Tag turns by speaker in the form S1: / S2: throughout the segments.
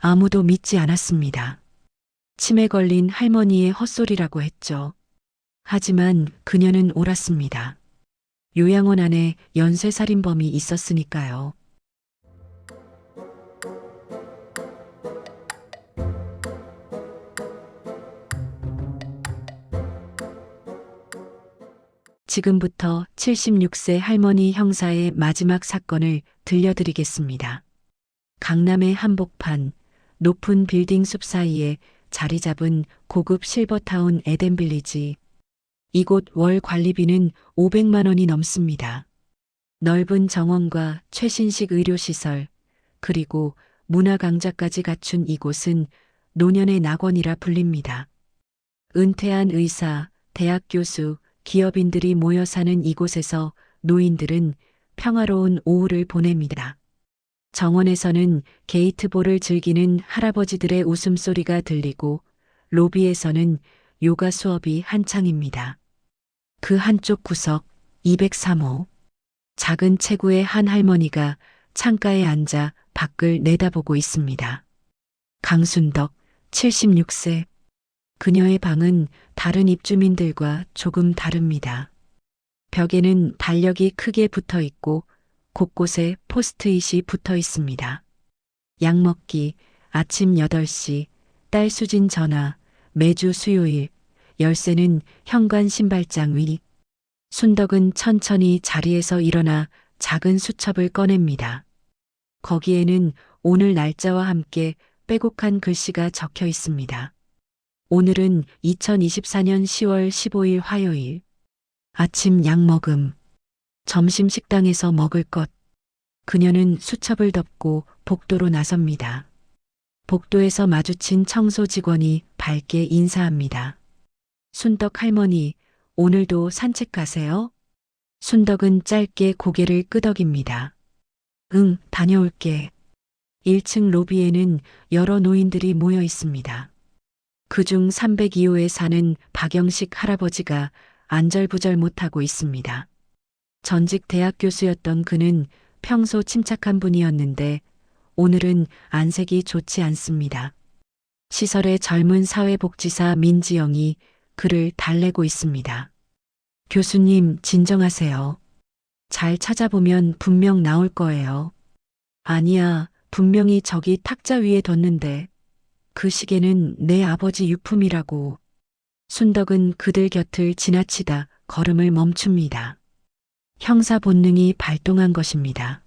S1: 아무도 믿지 않았습니다. 치매 걸린 할머니의 헛소리라고 했죠. 하지만 그녀는 옳았습니다. 요양원 안에 연쇄살인범이 있었으니까요. 지금부터 76세 할머니 형사의 마지막 사건을 들려드리겠습니다. 강남의 한복판, 높은 빌딩 숲 사이에 자리 잡은 고급 실버타운 에덴빌리지. 이곳 월 관리비는 500만 원이 넘습니다. 넓은 정원과 최신식 의료시설, 그리고 문화강좌까지 갖춘 이곳은 노년의 낙원이라 불립니다. 은퇴한 의사, 대학 교수, 기업인들이 모여 사는 이곳에서 노인들은 평화로운 오후를 보냅니다. 정원에서는 게이트볼을 즐기는 할아버지들의 웃음소리가 들리고 로비에서는 요가 수업이 한창입니다. 그 한쪽 구석 203호. 작은 체구의 한 할머니가 창가에 앉아 밖을 내다보고 있습니다. 강순덕 76세. 그녀의 방은 다른 입주민들과 조금 다릅니다. 벽에는 달력이 크게 붙어 있고 곳곳에 포스트잇이 붙어 있습니다. 약 먹기, 아침 8시, 딸 수진 전화, 매주 수요일, 열쇠는 현관 신발장 위. 순덕은 천천히 자리에서 일어나 작은 수첩을 꺼냅니다. 거기에는 오늘 날짜와 함께 빼곡한 글씨가 적혀 있습니다. 오늘은 2024년 10월 15일 화요일. 아침 약 먹음. 점심 식당에서 먹을 것. 그녀는 수첩을 덮고 복도로 나섭니다. 복도에서 마주친 청소 직원이 밝게 인사합니다. 순덕 할머니, 오늘도 산책 가세요? 순덕은 짧게 고개를 끄덕입니다. 응, 다녀올게. 1층 로비에는 여러 노인들이 모여 있습니다. 그중 302호에 사는 박영식 할아버지가 안절부절 못하고 있습니다. 전직 대학 교수였던 그는 평소 침착한 분이었는데 오늘은 안색이 좋지 않습니다. 시설의 젊은 사회복지사 민지영이 그를 달래고 있습니다. 교수님, 진정하세요. 잘 찾아보면 분명 나올 거예요. 아니야, 분명히 저기 탁자 위에 뒀는데. 그 시계는 내 아버지 유품이라고. 순덕은 그들 곁을 지나치다 걸음을 멈춥니다. 형사 본능이 발동한 것입니다.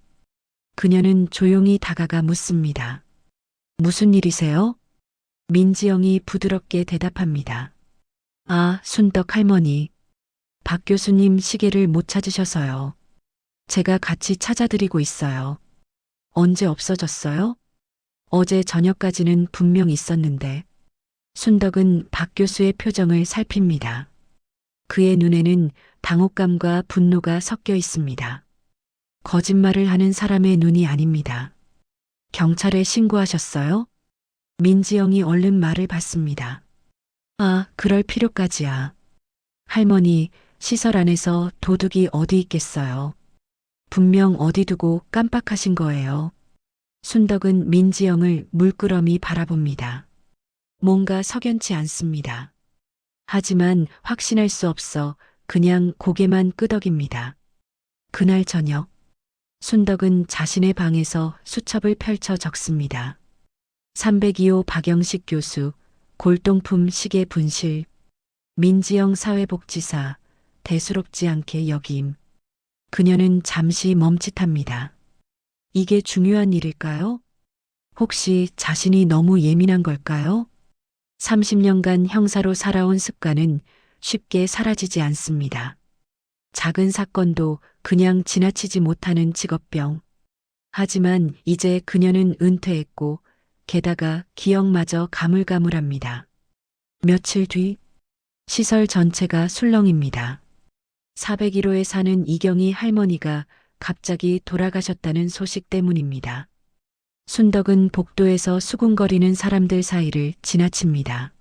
S1: 그녀는 조용히 다가가 묻습니다. 무슨 일이세요? 민지영이 부드럽게 대답합니다. 아, 순덕 할머니. 박 교수님 시계를 못 찾으셔서요. 제가 같이 찾아드리고 있어요. 언제 없어졌어요? 어제 저녁까지는 분명 있었는데. 순덕은 박 교수의 표정을 살핍니다. 그의 눈에는 당혹감과 분노가 섞여 있습니다. 거짓말을 하는 사람의 눈이 아닙니다. 경찰에 신고하셨어요? 민지영이 얼른 말을 받습니다. 아, 그럴 필요까지야. 할머니, 시설 안에서 도둑이 어디 있겠어요. 분명 어디 두고 깜빡하신 거예요. 순덕은 민지영을 물끄러미 바라봅니다. 뭔가 석연치 않습니다. 하지만 확신할 수 없어 그냥 고개만 끄덕입니다. 그날 저녁, 순덕은 자신의 방에서 수첩을 펼쳐 적습니다. 302호 박영식 교수, 골동품 시계 분실, 민지영 사회복지사, 대수롭지 않게 여김. 그녀는 잠시 멈칫합니다. 이게 중요한 일일까요? 혹시 자신이 너무 예민한 걸까요? 30년간 형사로 살아온 습관은 쉽게 사라지지 않습니다. 작은 사건도 그냥 지나치지 못하는 직업병. 하지만 이제 그녀는 은퇴했고 게다가 기억마저 가물가물합니다. 며칠 뒤 시설 전체가 술렁입니다. 401호에 사는 이경희 할머니가 갑자기 돌아가셨다는 소식 때문입니다. 순덕은 복도에서 수군거리는 사람들 사이를 지나칩니다.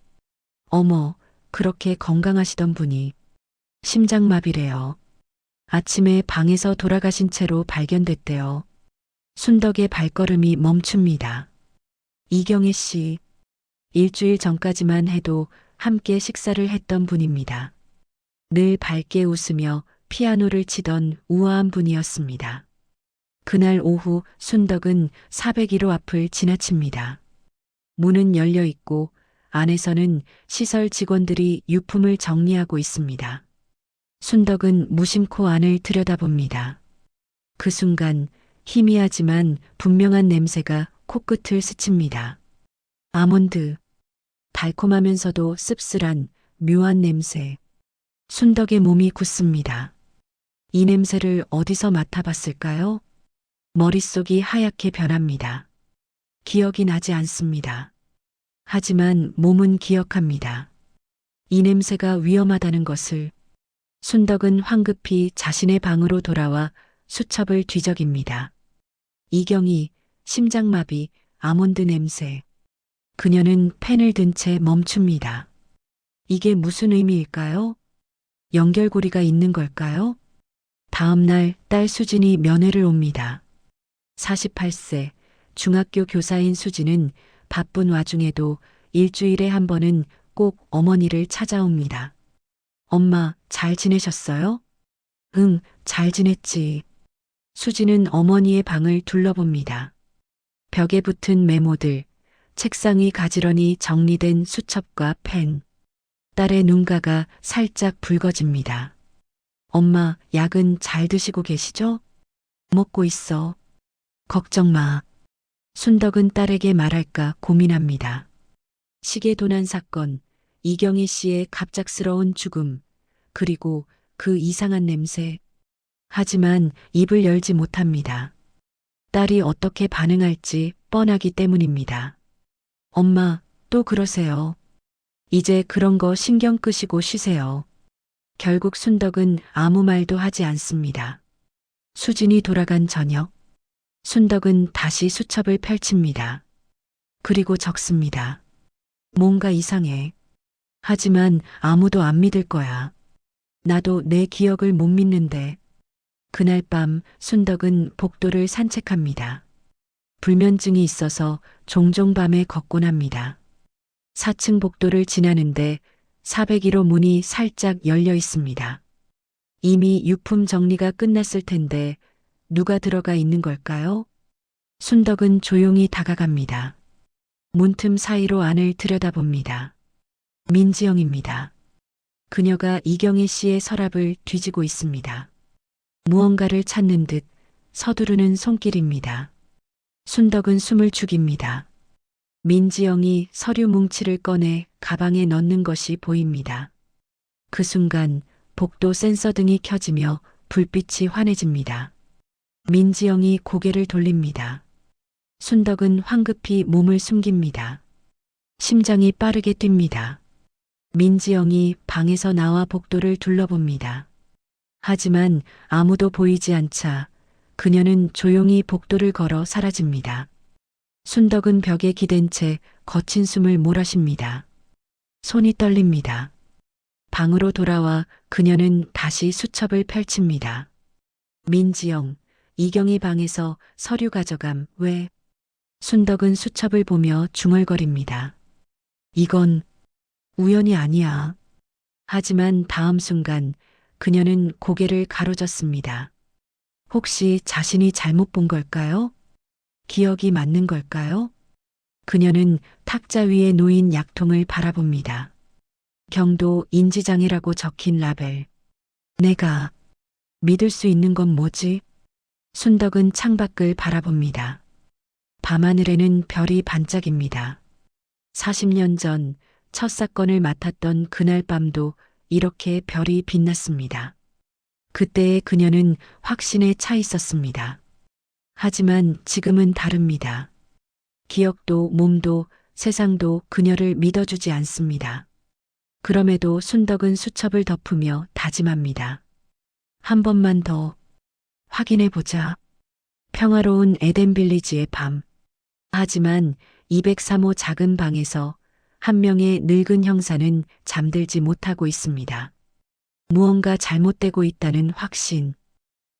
S1: 어머, 그렇게 건강하시던 분이 심장마비래요. 아침에 방에서 돌아가신 채로 발견됐대요. 순덕의 발걸음이 멈춥니다. 이경희 씨, 일주일 전까지만 해도 함께 식사를 했던 분입니다. 늘 밝게 웃으며 피아노를 치던 우아한 분이었습니다. 그날 오후 순덕은 401호 앞을 지나칩니다. 문은 열려 있고 안에서는 시설 직원들이 유품을 정리하고 있습니다. 순덕은 무심코 안을 들여다봅니다. 그 순간 희미하지만 분명한 냄새가 코끝을 스칩니다. 아몬드, 달콤하면서도 씁쓸한 묘한 냄새. 순덕의 몸이 굳습니다. 이 냄새를 어디서 맡아봤을까요? 머릿속이 하얗게 변합니다. 기억이 나지 않습니다. 하지만 몸은 기억합니다. 이 냄새가 위험하다는 것을. 순덕은 황급히 자신의 방으로 돌아와 수첩을 뒤적입니다. 이경희, 심장마비, 아몬드 냄새. 그녀는 펜을 든 채 멈춥니다. 이게 무슨 의미일까요? 연결고리가 있는 걸까요? 다음 날 딸 수진이 면회를 옵니다. 48세, 중학교 교사인 수진은 바쁜 와중에도 일주일에 한 번은 꼭 어머니를 찾아옵니다. 엄마, 잘 지내셨어요? 응, 잘 지냈지. 수진은 어머니의 방을 둘러봅니다. 벽에 붙은 메모들, 책상 위 가지런히 정리된 수첩과 펜. 딸의 눈가가 살짝 붉어집니다. 엄마, 약은 잘 드시고 계시죠? 먹고 있어. 걱정 마. 순덕은 딸에게 말할까 고민합니다. 시계 도난 사건, 이경희 씨의 갑작스러운 죽음, 그리고 그 이상한 냄새. 하지만 입을 열지 못합니다. 딸이 어떻게 반응할지 뻔하기 때문입니다. 엄마, 또 그러세요. 이제 그런 거 신경 끄시고 쉬세요. 결국 순덕은 아무 말도 하지 않습니다. 수진이 돌아간 저녁, 순덕은 다시 수첩을 펼칩니다. 그리고 적습니다. 뭔가 이상해. 하지만 아무도 안 믿을 거야. 나도 내 기억을 못 믿는데. 그날 밤 순덕은 복도를 산책합니다. 불면증이 있어서 종종 밤에 걷곤 합니다. 4층 복도를 지나는데 401호 문이 살짝 열려 있습니다. 이미 유품 정리가 끝났을 텐데 누가 들어가 있는 걸까요? 순덕은 조용히 다가갑니다. 문틈 사이로 안을 들여다봅니다. 민지영입니다. 그녀가 이경희 씨의 서랍을 뒤지고 있습니다. 무언가를 찾는 듯 서두르는 손길입니다. 순덕은 숨을 죽입니다. 민지영이 서류 뭉치를 꺼내 가방에 넣는 것이 보입니다. 그 순간 복도 센서 등이 켜지며 불빛이 환해집니다. 민지영이 고개를 돌립니다. 순덕은 황급히 몸을 숨깁니다. 심장이 빠르게 뜁니다. 민지영이 방에서 나와 복도를 둘러봅니다. 하지만 아무도 보이지 않자 그녀는 조용히 복도를 걸어 사라집니다. 순덕은 벽에 기댄 채 거친 숨을 몰아쉽니다. 손이 떨립니다. 방으로 돌아와 그녀는 다시 수첩을 펼칩니다. 민지영, 이경희 방에서 서류 가져감, 왜? 순덕은 수첩을 보며 중얼거립니다. 이건 우연이 아니야. 하지만 다음 순간 그녀는 고개를 가로졌습니다. 혹시 자신이 잘못 본 걸까요? 기억이 맞는 걸까요? 그녀는 탁자 위에 놓인 약통을 바라봅니다. 경도 인지장애라고 적힌 라벨. 내가 믿을 수 있는 건 뭐지? 순덕은 창밖을 바라봅니다. 밤하늘에는 별이 반짝입니다. 40년 전 첫 사건을 맡았던 그날 밤도 이렇게 별이 빛났습니다. 그때의 그녀는 확신에 차 있었습니다. 하지만 지금은 다릅니다. 기억도 몸도 세상도 그녀를 믿어주지 않습니다. 그럼에도 순덕은 수첩을 덮으며 다짐합니다. 한 번만 더 확인해보자. 평화로운 에덴빌리지의 밤. 하지만 203호 작은 방에서 한 명의 늙은 형사는 잠들지 못하고 있습니다. 무언가 잘못되고 있다는 확신.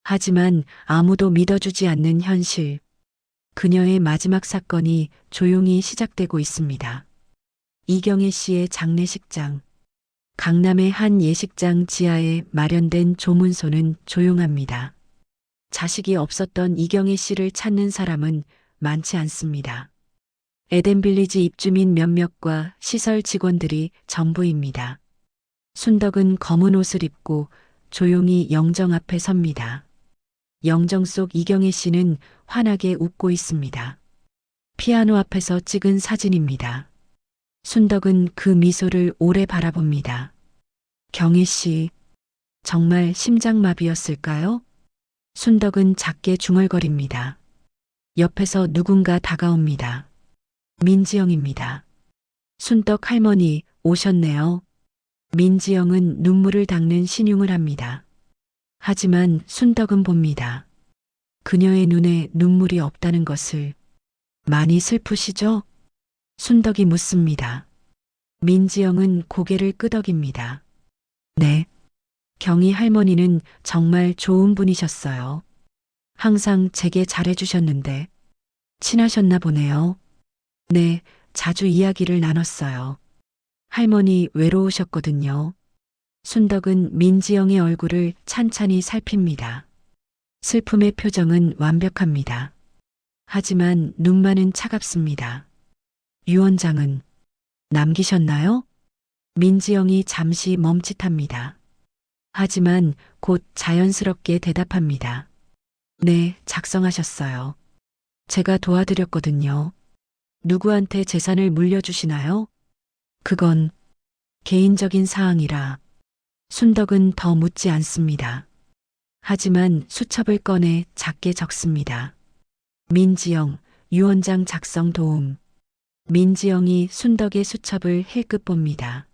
S1: 하지만 아무도 믿어주지 않는 현실. 그녀의 마지막 사건이 조용히 시작되고 있습니다. 이경혜 씨의 장례식장. 강남의 한 예식장 지하에 마련된 조문소는 조용합니다. 자식이 없었던 이경혜 씨를 찾는 사람은 많지 않습니다. 에덴빌리지 입주민 몇몇과 시설 직원들이 전부입니다. 순덕은 검은 옷을 입고 조용히 영정 앞에 섭니다. 영정 속 이경혜 씨는 환하게 웃고 있습니다. 피아노 앞에서 찍은 사진입니다. 순덕은 그 미소를 오래 바라봅니다. 경혜 씨, 정말 심장마비였을까요? 순덕은 작게 중얼거립니다. 옆에서 누군가 다가옵니다. 민지영입니다. 순덕 할머니 오셨네요. 민지영은 눈물을 닦는 신용을 합니다. 하지만 순덕은 봅니다. 그녀의 눈에 눈물이 없다는 것을. 많이 슬프시죠? 순덕이 묻습니다. 민지영은 고개를 끄덕입니다. 네. 경희 할머니는 정말 좋은 분이셨어요. 항상 제게 잘해주셨는데 친하셨나 보네요. 네, 자주 이야기를 나눴어요. 할머니 외로우셨거든요. 순덕은 민지영의 얼굴을 찬찬히 살핍니다. 슬픔의 표정은 완벽합니다. 하지만 눈만은 차갑습니다. 유원장은 남기셨나요? 민지영이 잠시 멈칫합니다. 하지만 곧 자연스럽게 대답합니다. 네, 작성하셨어요. 제가 도와드렸거든요. 누구한테 재산을 물려주시나요? 그건 개인적인 사항이라. 순덕은 더 묻지 않습니다. 하지만 수첩을 꺼내 작게 적습니다. 민지영, 유원장 작성 도움. 민지영이 순덕의 수첩을 힐끗 봅니다.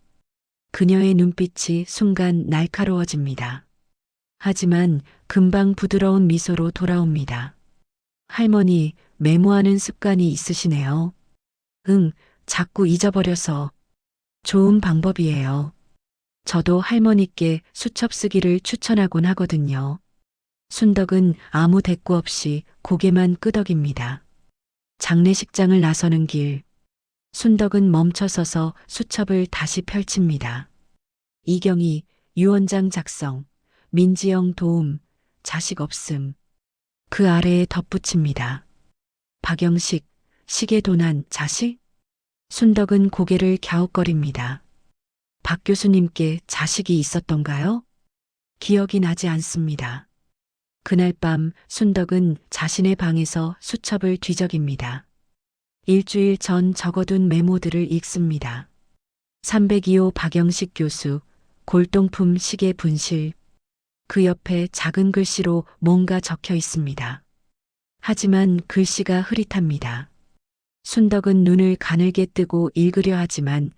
S1: 그녀의 눈빛이 순간 날카로워집니다. 하지만 금방 부드러운 미소로 돌아옵니다. 할머니, 메모하는 습관이 있으시네요. 응, 자꾸 잊어버려서. 좋은 방법이에요. 저도 할머니께 수첩 쓰기를 추천하곤 하거든요. 순덕은 아무 대꾸 없이 고개만 끄덕입니다. 장례식장을 나서는 길. 순덕은 멈춰서서 수첩을 다시 펼칩니다. 이경희, 유원장 작성, 민지영 도움, 자식 없음. 그 아래에 덧붙입니다. 박영식, 시계 도난 자식? 순덕은 고개를 갸웃거립니다. 박 교수님께 자식이 있었던가요? 기억이 나지 않습니다. 그날 밤 순덕은 자신의 방에서 수첩을 뒤적입니다. 일주일 전 적어둔 메모들을 읽습니다. 302호 박영식 교수, 골동품 시계 분실. 그 옆에 작은 글씨로 뭔가 적혀 있습니다. 하지만 글씨가 흐릿합니다. 순덕은 눈을 가늘게 뜨고 읽으려 하지만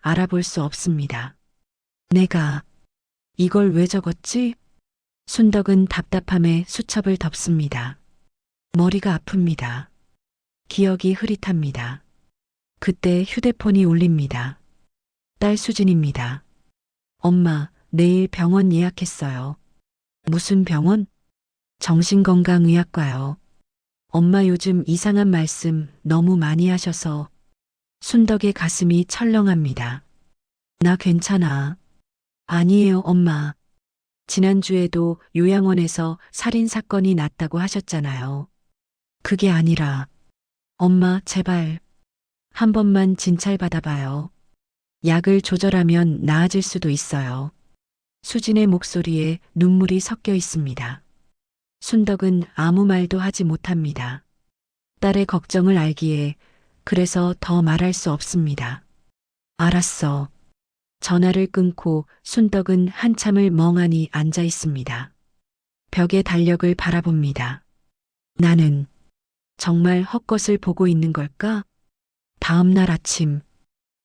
S1: 알아볼 수 없습니다. 내가 이걸 왜 적었지? 순덕은 답답함에 수첩을 덮습니다. 머리가 아픕니다. 기억이 흐릿합니다. 그때 휴대폰이 울립니다. 딸 수진입니다. 엄마, 내일 병원 예약했어요. 무슨 병원? 정신건강의학과요. 엄마 요즘 이상한 말씀 너무 많이 하셔서. 순덕의 가슴이 철렁합니다. 나 괜찮아. 아니에요, 엄마. 지난주에도 요양원에서 살인사건이 났다고 하셨잖아요. 그게 아니라. 엄마, 제발. 한 번만 진찰받아봐요. 약을 조절하면 나아질 수도 있어요. 수진의 목소리에 눈물이 섞여 있습니다. 순덕은 아무 말도 하지 못합니다. 딸의 걱정을 알기에 그래서 더 말할 수 없습니다. 알았어. 전화를 끊고 순덕은 한참을 멍하니 앉아 있습니다. 벽의 달력을 바라봅니다. 나는 정말 헛것을 보고 있는 걸까? 다음 날 아침,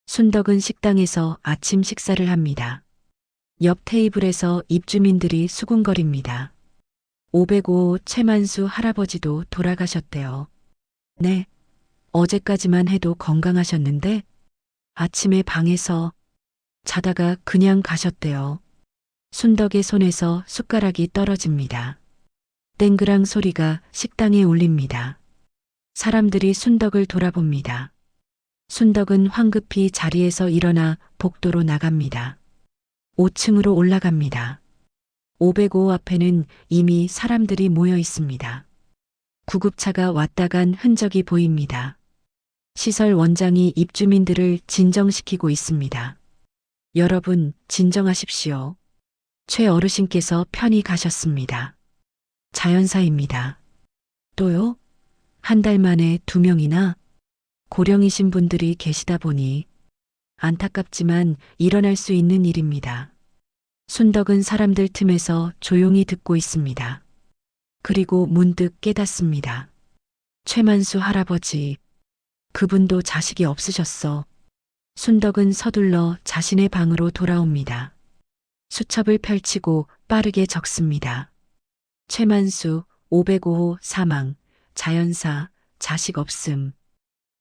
S1: 순덕은 식당에서 아침 식사를 합니다. 옆 테이블에서 입주민들이 수군거립니다. 505 최만수 할아버지도 돌아가셨대요. 네, 어제까지만 해도 건강하셨는데 아침에 방에서 자다가 그냥 가셨대요. 순덕의 손에서 숟가락이 떨어집니다. 땡그랑 소리가 식당에 울립니다. 사람들이 순덕을 돌아봅니다. 순덕은 황급히 자리에서 일어나 복도로 나갑니다. 5층으로 올라갑니다. 505 앞에는 이미 사람들이 모여 있습니다. 구급차가 왔다 간 흔적이 보입니다. 시설 원장이 입주민들을 진정시키고 있습니다. 여러분, 진정하십시오. 최 어르신께서 편히 가셨습니다. 자연사입니다. 또요? 한 달 만에 2명이나 고령이신 분들이 계시다 보니 안타깝지만 일어날 수 있는 일입니다. 순덕은 사람들 틈에서 조용히 듣고 있습니다. 그리고 문득 깨닫습니다. 최만수 할아버지, 그분도 자식이 없으셨어. 순덕은 서둘러 자신의 방으로 돌아옵니다. 수첩을 펼치고 빠르게 적습니다. 최만수 505호 사망, 자연사, 자식 없음.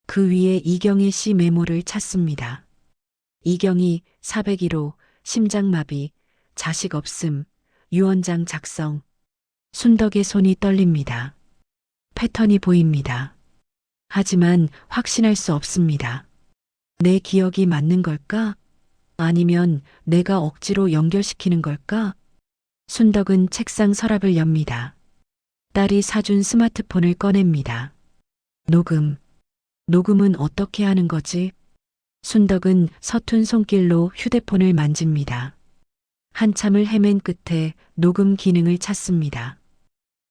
S1: 그 위에 이경희 씨 메모를 찾습니다. 이경희 401호, 심장마비, 자식 없음, 유언장 작성. 순덕의 손이 떨립니다. 패턴이 보입니다. 하지만 확신할 수 없습니다. 내 기억이 맞는 걸까? 아니면 내가 억지로 연결시키는 걸까? 순덕은 책상 서랍을 엽니다. 딸이 사준 스마트폰을 꺼냅니다. 녹음은 어떻게 하는 거지? 순덕은 서툰 손길로 휴대폰을 만집니다. 한참을 헤맨 끝에 녹음 기능을 찾습니다.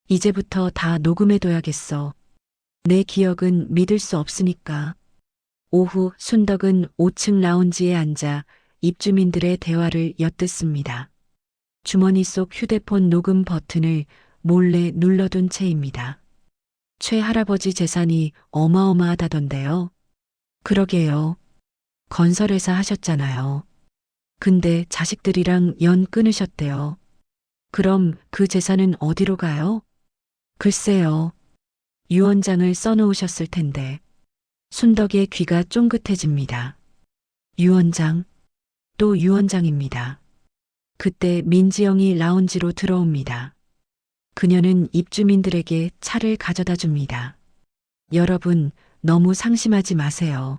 S1: 이제부터 다 녹음해둬야겠어. 내 기억은 믿을 수 없으니까. 오후 순덕은 5층 라운지에 앉아 입주민들의 대화를 엿듣습니다. 주머니 속 휴대폰 녹음 버튼을 몰래 눌러둔 채입니다. 최 할아버지 재산이 어마어마하다던데요. 그러게요. 건설회사 하셨잖아요. 근데 자식들이랑 연 끊으셨대요. 그럼 그 재산은 어디로 가요? 글쎄요. 유언장을 써놓으셨을 텐데. 순덕의 귀가 쫑긋해집니다. 유언장, 또 유언장입니다. 그때 민지영이 라운지로 들어옵니다. 그녀는 입주민들에게 차를 가져다 줍니다. 여러분, 너무 상심하지 마세요.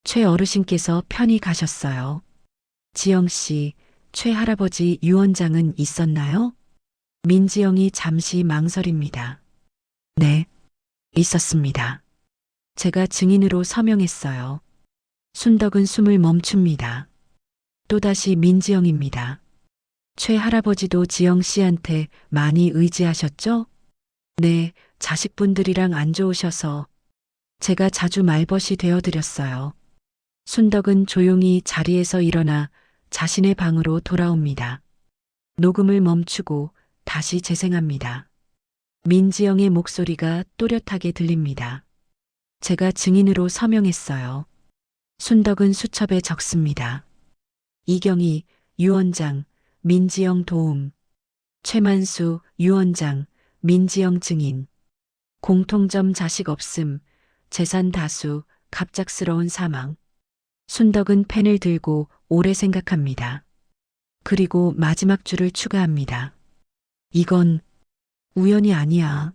S1: 최 어르신께서 편히 가셨어요. 지영 씨, 최 할아버지 유언장은 있었나요? 민지영이 잠시 망설입니다. 네, 있었습니다. 제가 증인으로 서명했어요. 순덕은 숨을 멈춥니다. 또다시 민지영입니다. 최 할아버지도 지영 씨한테 많이 의지하셨죠? 네, 자식분들이랑 안 좋으셔서 제가 자주 말벗이 되어드렸어요. 순덕은 조용히 자리에서 일어나 자신의 방으로 돌아옵니다. 녹음을 멈추고 다시 재생합니다. 민지영의 목소리가 또렷하게 들립니다. 제가 증인으로 서명했어요. 순덕은 수첩에 적습니다. 이경희, 유언장, 민지영 도움. 최만수, 유언장, 민지영 증인. 공통점 자식 없음, 재산 다수, 갑작스러운 사망. 순덕은 펜을 들고 오래 생각합니다. 그리고 마지막 줄을 추가합니다. 이건 우연이 아니야.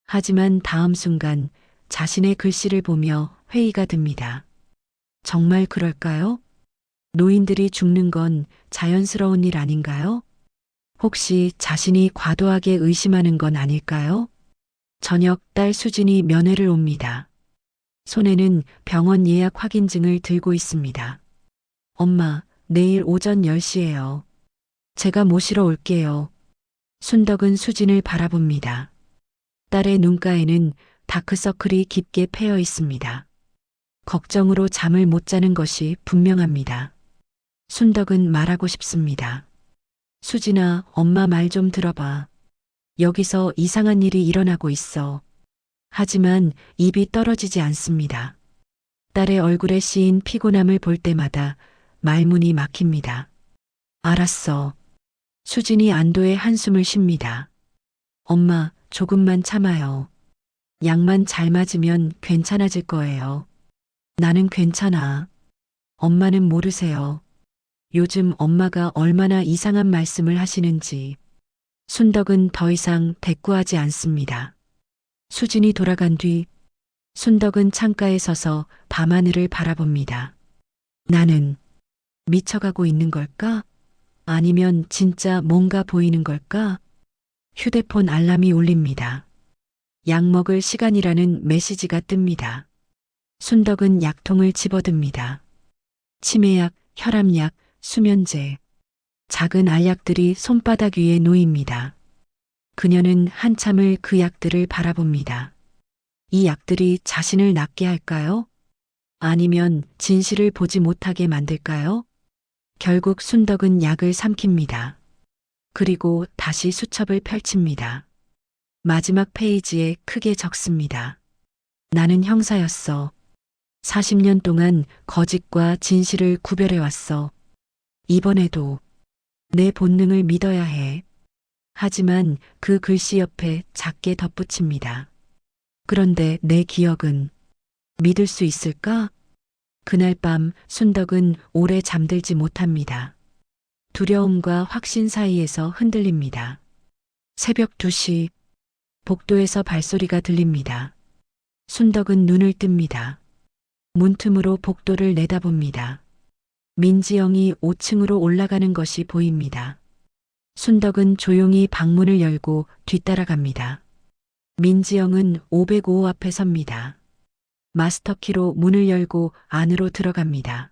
S1: 하지만 다음 순간 자신의 글씨를 보며 회의가 듭니다. 정말 그럴까요? 노인들이 죽는 건 자연스러운 일 아닌가요? 혹시 자신이 과도하게 의심하는 건 아닐까요? 저녁 딸 수진이 면회를 옵니다. 손에는 병원 예약 확인증을 들고 있습니다. 엄마, 내일 오전 10시예요. 제가 모시러 올게요. 순덕은 수진을 바라봅니다. 딸의 눈가에는 다크서클이 깊게 패여 있습니다. 걱정으로 잠을 못 자는 것이 분명합니다. 순덕은 말하고 싶습니다. 수진아, 엄마 말 좀 들어봐. 여기서 이상한 일이 일어나고 있어. 하지만 입이 떨어지지 않습니다. 딸의 얼굴에 씌인 피곤함을 볼 때마다 말문이 막힙니다. 알았어. 수진이 안도의 한숨을 쉽니다. 엄마, 조금만 참아요. 약만 잘 맞으면 괜찮아질 거예요. 나는 괜찮아. 엄마는 모르세요. 요즘 엄마가 얼마나 이상한 말씀을 하시는지. 순덕은 더 이상 대꾸하지 않습니다. 수진이 돌아간 뒤 순덕은 창가에 서서 밤하늘을 바라봅니다. 나는 미쳐가고 있는 걸까? 아니면 진짜 뭔가 보이는 걸까? 휴대폰 알람이 울립니다. 약 먹을 시간이라는 메시지가 뜹니다. 순덕은 약통을 집어듭니다. 치매약, 혈압약, 수면제, 작은 알약들이 손바닥 위에 놓입니다. 그녀는 한참을 그 약들을 바라봅니다. 이 약들이 자신을 낫게 할까요? 아니면 진실을 보지 못하게 만들까요? 결국 순덕은 약을 삼킵니다. 그리고 다시 수첩을 펼칩니다. 마지막 페이지에 크게 적습니다. 나는 형사였어. 40년 동안 거짓과 진실을 구별해왔어. 이번에도 내 본능을 믿어야 해. 하지만 그 글씨 옆에 작게 덧붙입니다. 그런데 내 기억은 믿을 수 있을까? 그날 밤 순덕은 오래 잠들지 못합니다. 두려움과 확신 사이에서 흔들립니다. 새벽 2시 복도에서 발소리가 들립니다. 순덕은 눈을 뜹니다. 문틈으로 복도를 내다봅니다. 민지영이 5층으로 올라가는 것이 보입니다. 순덕은 조용히 방문을 열고 뒤따라갑니다. 민지영은 505 앞에 섭니다. 마스터키로 문을 열고 안으로 들어갑니다.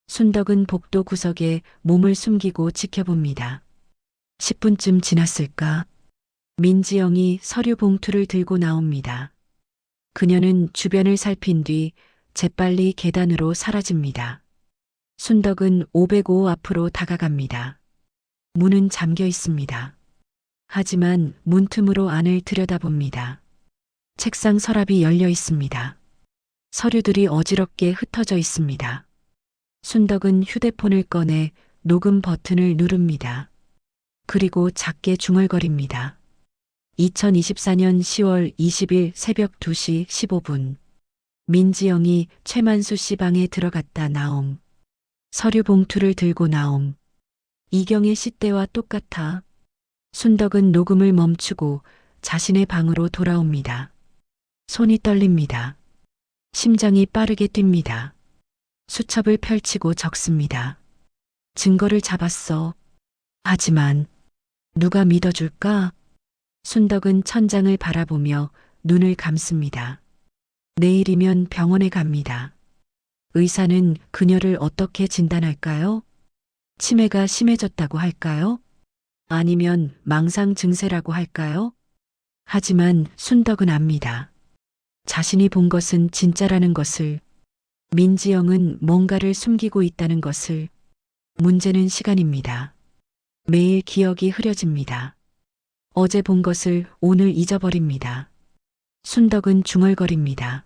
S1: 순덕은 복도 구석에 몸을 숨기고 지켜봅니다. 10분쯤 지났을까? 민지영이 서류 봉투를 들고 나옵니다. 그녀는 주변을 살핀 뒤 재빨리 계단으로 사라집니다. 순덕은 505 앞으로 다가갑니다. 문은 잠겨 있습니다. 하지만 문틈으로 안을 들여다봅니다. 책상 서랍이 열려 있습니다. 서류들이 어지럽게 흩어져 있습니다. 순덕은 휴대폰을 꺼내 녹음 버튼을 누릅니다. 그리고 작게 중얼거립니다. 2024년 10월 20일 새벽 2시 15분. 민지영이 최만수 씨 방에 들어갔다 나옴. 서류 봉투를 들고 나옴. 이경의 시때와 똑같아. 순덕은 녹음을 멈추고 자신의 방으로 돌아옵니다. 손이 떨립니다. 심장이 빠르게 뜁니다. 수첩을 펼치고 적습니다. 증거를 잡았어. 하지만 누가 믿어줄까? 순덕은 천장을 바라보며 눈을 감습니다. 내일이면 병원에 갑니다. 의사는 그녀를 어떻게 진단할까요? 치매가 심해졌다고 할까요? 아니면 망상 증세라고 할까요? 하지만 순덕은 압니다. 자신이 본 것은 진짜라는 것을, 민지영은 뭔가를 숨기고 있다는 것을. 문제는 시간입니다. 매일 기억이 흐려집니다. 어제 본 것을 오늘 잊어버립니다. 순덕은 중얼거립니다.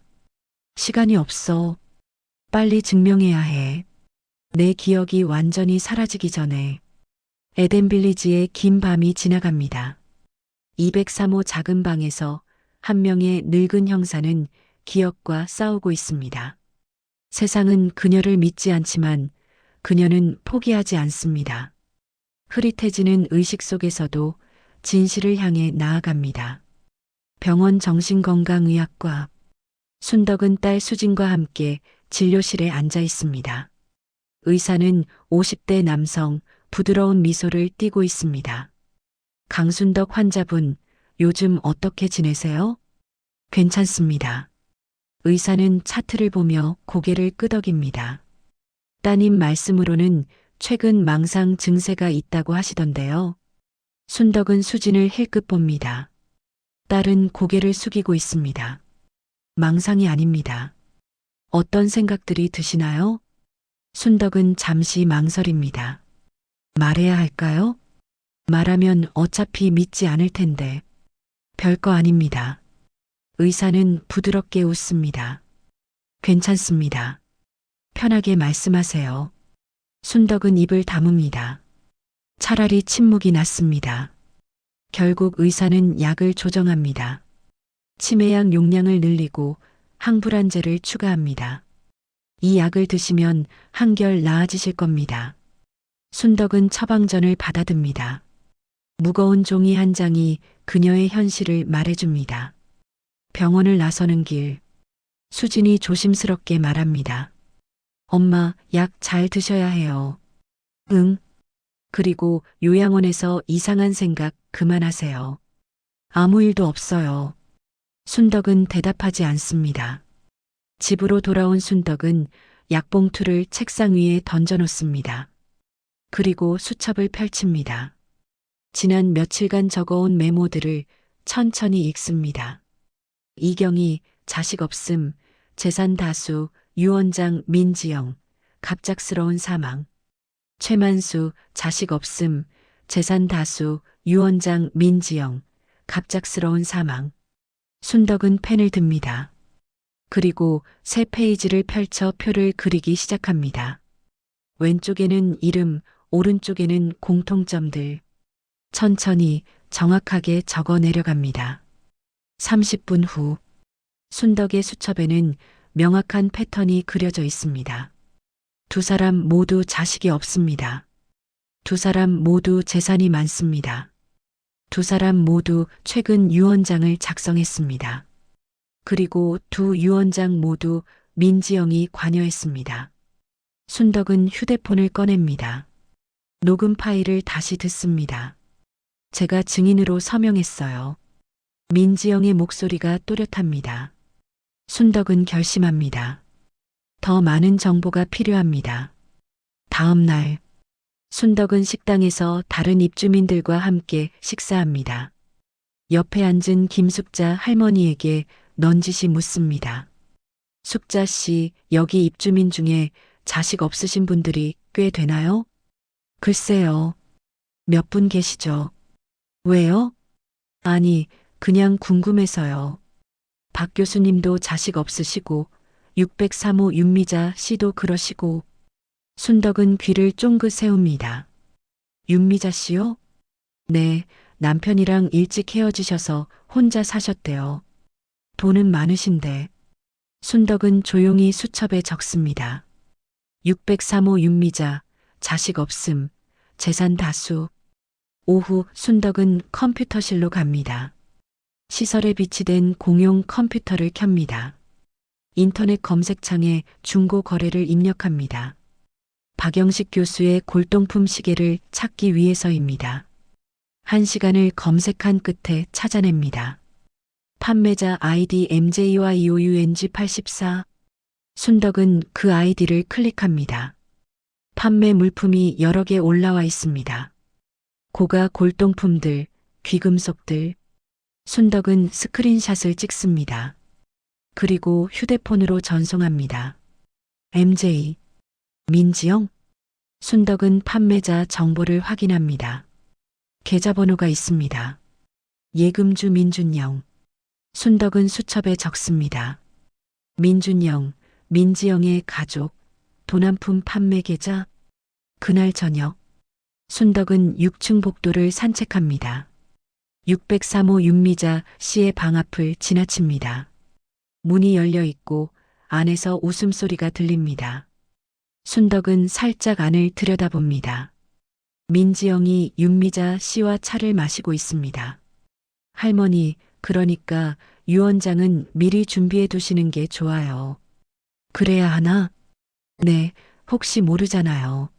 S1: 시간이 없어. 빨리 증명해야 해. 내 기억이 완전히 사라지기 전에. 에덴 빌리지의 긴 밤이 지나갑니다. 203호 작은 방에서 한 명의 늙은 형사는 기억과 싸우고 있습니다. 세상은 그녀를 믿지 않지만 그녀는 포기하지 않습니다. 흐릿해지는 의식 속에서도 진실을 향해 나아갑니다. 병원 정신건강의학과. 순덕은 딸 수진과 함께 진료실에 앉아 있습니다. 의사는 50대 남성, 부드러운 미소를 띠고 있습니다. 강순덕 환자분, 요즘 어떻게 지내세요? 괜찮습니다. 의사는 차트를 보며 고개를 끄덕입니다. 따님 말씀으로는 최근 망상 증세가 있다고 하시던데요. 순덕은 수진을 힐끗 봅니다. 딸은 고개를 숙이고 있습니다. 망상이 아닙니다. 어떤 생각들이 드시나요? 순덕은 잠시 망설입니다. 말해야 할까요? 말하면 어차피 믿지 않을 텐데. 별거 아닙니다. 의사는 부드럽게 웃습니다. 괜찮습니다. 편하게 말씀하세요. 순덕은 입을 다뭅니다. 차라리 침묵이 낫습니다. 결국 의사는 약을 조정합니다. 치매약 용량을 늘리고 항불안제를 추가합니다. 이 약을 드시면 한결 나아지실 겁니다. 순덕은 처방전을 받아듭니다. 무거운 종이 한 장이 그녀의 현실을 말해줍니다. 병원을 나서는 길. 수진이 조심스럽게 말합니다. 엄마, 약 잘 드셔야 해요. 응. 그리고 요양원에서 이상한 생각 그만하세요. 아무 일도 없어요. 순덕은 대답하지 않습니다. 집으로 돌아온 순덕은 약봉투를 책상 위에 던져놓습니다. 그리고 수첩을 펼칩니다. 지난 며칠간 적어온 메모들을 천천히 읽습니다. 이경희, 자식 없음, 재산 다수, 유원장 민지영, 갑작스러운 사망. 최만수, 자식 없음, 재산 다수, 유원장 민지영, 갑작스러운 사망. 순덕은 펜을 듭니다. 그리고 새 페이지를 펼쳐 표를 그리기 시작합니다. 왼쪽에는 이름, 오른쪽에는 공통점들. 천천히 정확하게 적어 내려갑니다. 30분 후, 순덕의 수첩에는 명확한 패턴이 그려져 있습니다. 두 사람 모두 자식이 없습니다. 두 사람 모두 재산이 많습니다. 두 사람 모두 최근 유언장을 작성했습니다. 그리고 두 유언장 모두 민지영이 관여했습니다. 순덕은 휴대폰을 꺼냅니다. 녹음 파일을 다시 듣습니다. 제가 증인으로 서명했어요. 민지영의 목소리가 또렷합니다. 순덕은 결심합니다. 더 많은 정보가 필요합니다. 다음 날, 순덕은 식당에서 다른 입주민들과 함께 식사합니다. 옆에 앉은 김숙자 할머니에게 넌지시 묻습니다. 숙자 씨, 여기 입주민 중에 자식 없으신 분들이 꽤 되나요? 글쎄요. 몇 분 계시죠? 왜요? 아니, 그냥 궁금해서요. 박 교수님도 자식 없으시고 603호 윤미자 씨도 그러시고. 순덕은 귀를 쫑긋 세웁니다. 윤미자 씨요? 네, 남편이랑 일찍 헤어지셔서 혼자 사셨대요. 돈은 많으신데. 순덕은 조용히 수첩에 적습니다. 603호 윤미자, 자식 없음, 재산 다수. 오후 순덕은 컴퓨터실로 갑니다. 시설에 비치된 공용 컴퓨터를 켭니다. 인터넷 검색창에 중고 거래를 입력합니다. 박영식 교수의 골동품 시계를 찾기 위해서입니다. 1시간을 검색한 끝에 찾아냅니다. 판매자 아이디 MJYOUNG84. 순덕은 그 아이디를 클릭합니다. 판매 물품이 여러 개 올라와 있습니다. 고가 골동품들, 귀금속들. 순덕은 스크린샷을 찍습니다. 그리고 휴대폰으로 전송합니다. MJ, 민지영? 순덕은 판매자 정보를 확인합니다. 계좌번호가 있습니다. 예금주 민준영. 순덕은 수첩에 적습니다. 민준영, 민지영의 가족, 도난품 판매 계좌. 그날 저녁, 순덕은 6층 복도를 산책합니다. 603호 윤미자 씨의 방 앞을 지나칩니다. 문이 열려 있고 안에서 웃음소리가 들립니다. 순덕은 살짝 안을 들여다봅니다. 민지영이 윤미자 씨와 차를 마시고 있습니다. 할머니, 그러니까 유언장은 미리 준비해 두시는 게 좋아요. 그래야 하나? 네, 혹시 모르잖아요.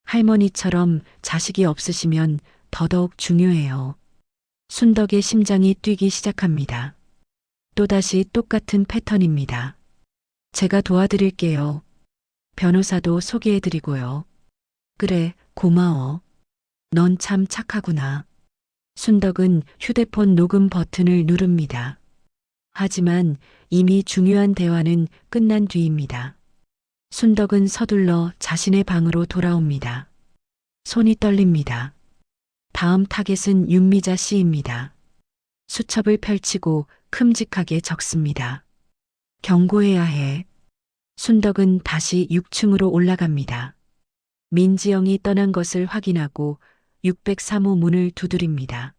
S1: 할머니처럼 자식이 없으시면 더더욱 중요해요. 순덕의 심장이 뛰기 시작합니다. 또다시 똑같은 패턴입니다. 제가 도와드릴게요. 변호사도 소개해드리고요. 그래, 고마워. 넌 참 착하구나. 순덕은 휴대폰 녹음 버튼을 누릅니다. 하지만 이미 중요한 대화는 끝난 뒤입니다. 순덕은 서둘러 자신의 방으로 돌아옵니다. 손이 떨립니다. 다음 타겟은 윤미자 씨입니다. 수첩을 펼치고 큼직하게 적습니다. 경고해야 해. 순덕은 다시 6층으로 올라갑니다. 민지영이 떠난 것을 확인하고 603호 문을 두드립니다.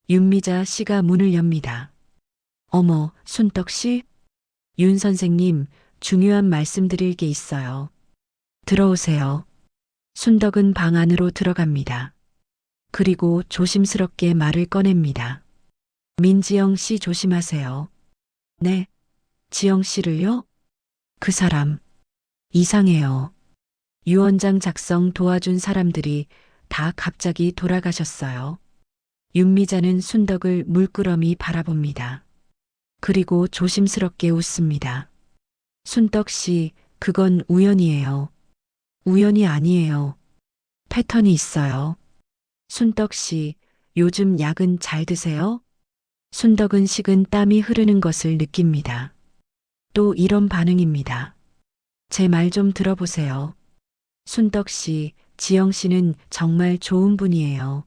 S1: 윤미자 씨가 문을 엽니다. 어머, 순덕 씨? 윤 선생님, 중요한 말씀드릴 게 있어요. 들어오세요. 순덕은 방 안으로 들어갑니다. 그리고 조심스럽게 말을 꺼냅니다. 민지영 씨 조심하세요. 네. 지영 씨를요? 그 사람, 이상해요. 유언장 작성 도와준 사람들이 다 갑자기 돌아가셨어요. 윤미자는 순덕을 물끄러미 바라봅니다. 그리고 조심스럽게 웃습니다. 순덕 씨, 그건 우연이에요. 우연이 아니에요. 패턴이 있어요. 순덕 씨, 요즘 약은 잘 드세요? 순덕은 식은 땀이 흐르는 것을 느낍니다. 또 이런 반응입니다. 제 말 좀 들어보세요. 순덕 씨, 지영 씨는 정말 좋은 분이에요.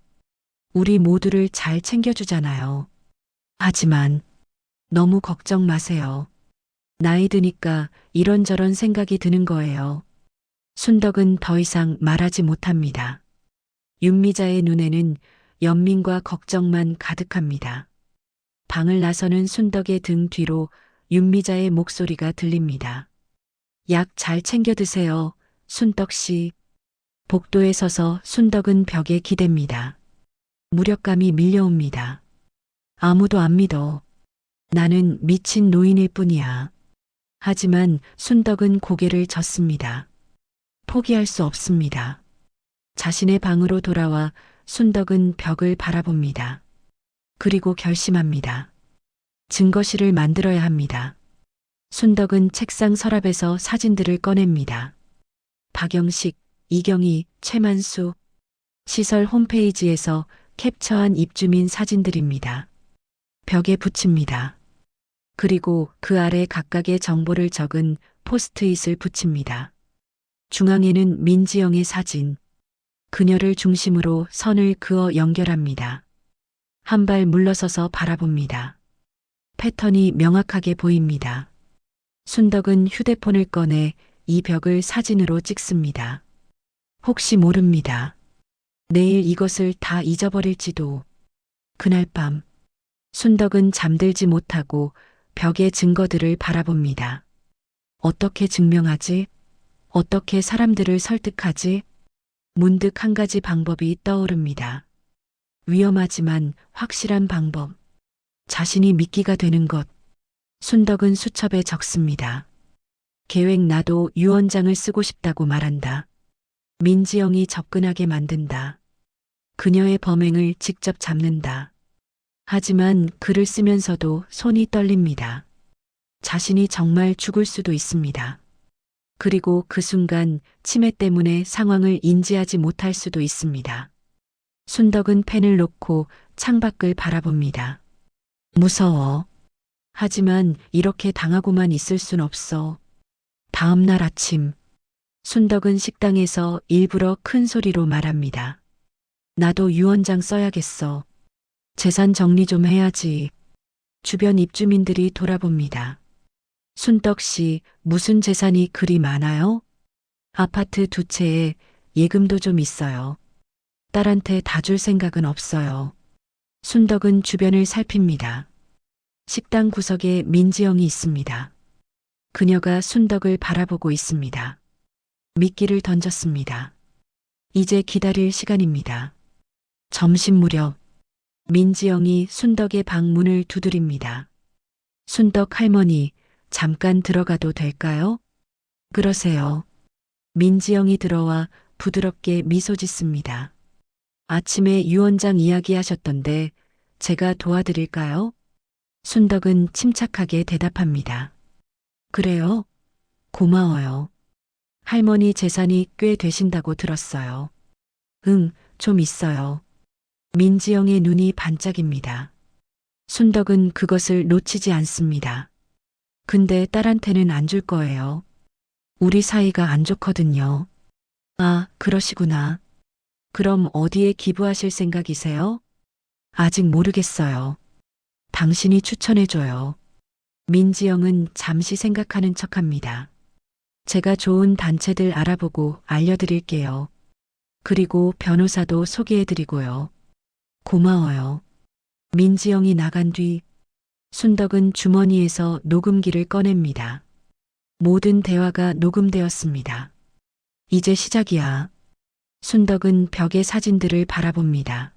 S1: 우리 모두를 잘 챙겨주잖아요. 하지만 너무 걱정 마세요. 나이 드니까 이런저런 생각이 드는 거예요. 순덕은 더 이상 말하지 못합니다. 윤미자의 눈에는 연민과 걱정만 가득합니다. 방을 나서는 순덕의 등 뒤로 윤미자의 목소리가 들립니다. 약 잘 챙겨 드세요, 순덕 씨. 복도에 서서 순덕은 벽에 기댑니다. 무력감이 밀려옵니다. 아무도 안 믿어. 나는 미친 노인일 뿐이야. 하지만 순덕은 고개를 젓습니다. 포기할 수 없습니다. 자신의 방으로 돌아와 순덕은 벽을 바라봅니다. 그리고 결심합니다. 증거실을 만들어야 합니다. 순덕은 책상 서랍에서 사진들을 꺼냅니다. 박영식, 이경희, 최만수, 시설 홈페이지에서 캡처한 입주민 사진들입니다. 벽에 붙입니다. 그리고 그 아래 각각의 정보를 적은 포스트잇을 붙입니다. 중앙에는 민지영의 사진, 그녀를 중심으로 선을 그어 연결합니다. 한 발 물러서서 바라봅니다. 패턴이 명확하게 보입니다. 순덕은 휴대폰을 꺼내 이 벽을 사진으로 찍습니다. 혹시 모릅니다. 내일 이것을 다 잊어버릴지도. 그날 밤, 순덕은 잠들지 못하고 벽의 증거들을 바라봅니다. 어떻게 증명하지? 어떻게 사람들을 설득하지? 문득 한 가지 방법이 떠오릅니다. 위험하지만 확실한 방법. 자신이 미끼가 되는 것. 순덕은 수첩에 적습니다. 계획 나도 유언장을 쓰고 싶다고 말한다. 민지영이 접근하게 만든다. 그녀의 범행을 직접 잡는다. 하지만 글을 쓰면서도 손이 떨립니다. 자신이 정말 죽을 수도 있습니다. 그리고 그 순간 치매 때문에 상황을 인지하지 못할 수도 있습니다. 순덕은 펜을 놓고 창밖을 바라봅니다. 무서워. 하지만 이렇게 당하고만 있을 순 없어. 다음 날 아침, 순덕은 식당에서 일부러 큰 소리로 말합니다. 나도 유언장 써야겠어. 재산 정리 좀 해야지. 주변 입주민들이 돌아봅니다. 순덕 씨, 무슨 재산이 그리 많아요? 아파트 2채에 예금도 좀 있어요. 딸한테 다 줄 생각은 없어요. 순덕은 주변을 살핍니다. 식당 구석에 민지영이 있습니다. 그녀가 순덕을 바라보고 있습니다. 미끼를 던졌습니다. 이제 기다릴 시간입니다. 점심 무렵, 민지영이 순덕의 방 문을 두드립니다. 순덕 할머니, 잠깐 들어가도 될까요? 그러세요. 민지영이 들어와 부드럽게 미소 짓습니다. 아침에 유언장 이야기하셨던데 제가 도와드릴까요? 순덕은 침착하게 대답합니다. 그래요? 고마워요. 할머니 재산이 꽤 되신다고 들었어요. 응, 좀 있어요. 민지영의 눈이 반짝입니다. 순덕은 그것을 놓치지 않습니다. 근데 딸한테는 안 줄 거예요. 우리 사이가 안 좋거든요. 아, 그러시구나. 그럼 어디에 기부하실 생각이세요? 아직 모르겠어요. 당신이 추천해줘요. 민지영은 잠시 생각하는 척합니다. 제가 좋은 단체들 알아보고 알려드릴게요. 그리고 변호사도 소개해드리고요. 고마워요. 민지영이 나간 뒤 순덕은 주머니에서 녹음기를 꺼냅니다. 모든 대화가 녹음되었습니다. 이제 시작이야. 순덕은 벽의 사진들을 바라봅니다.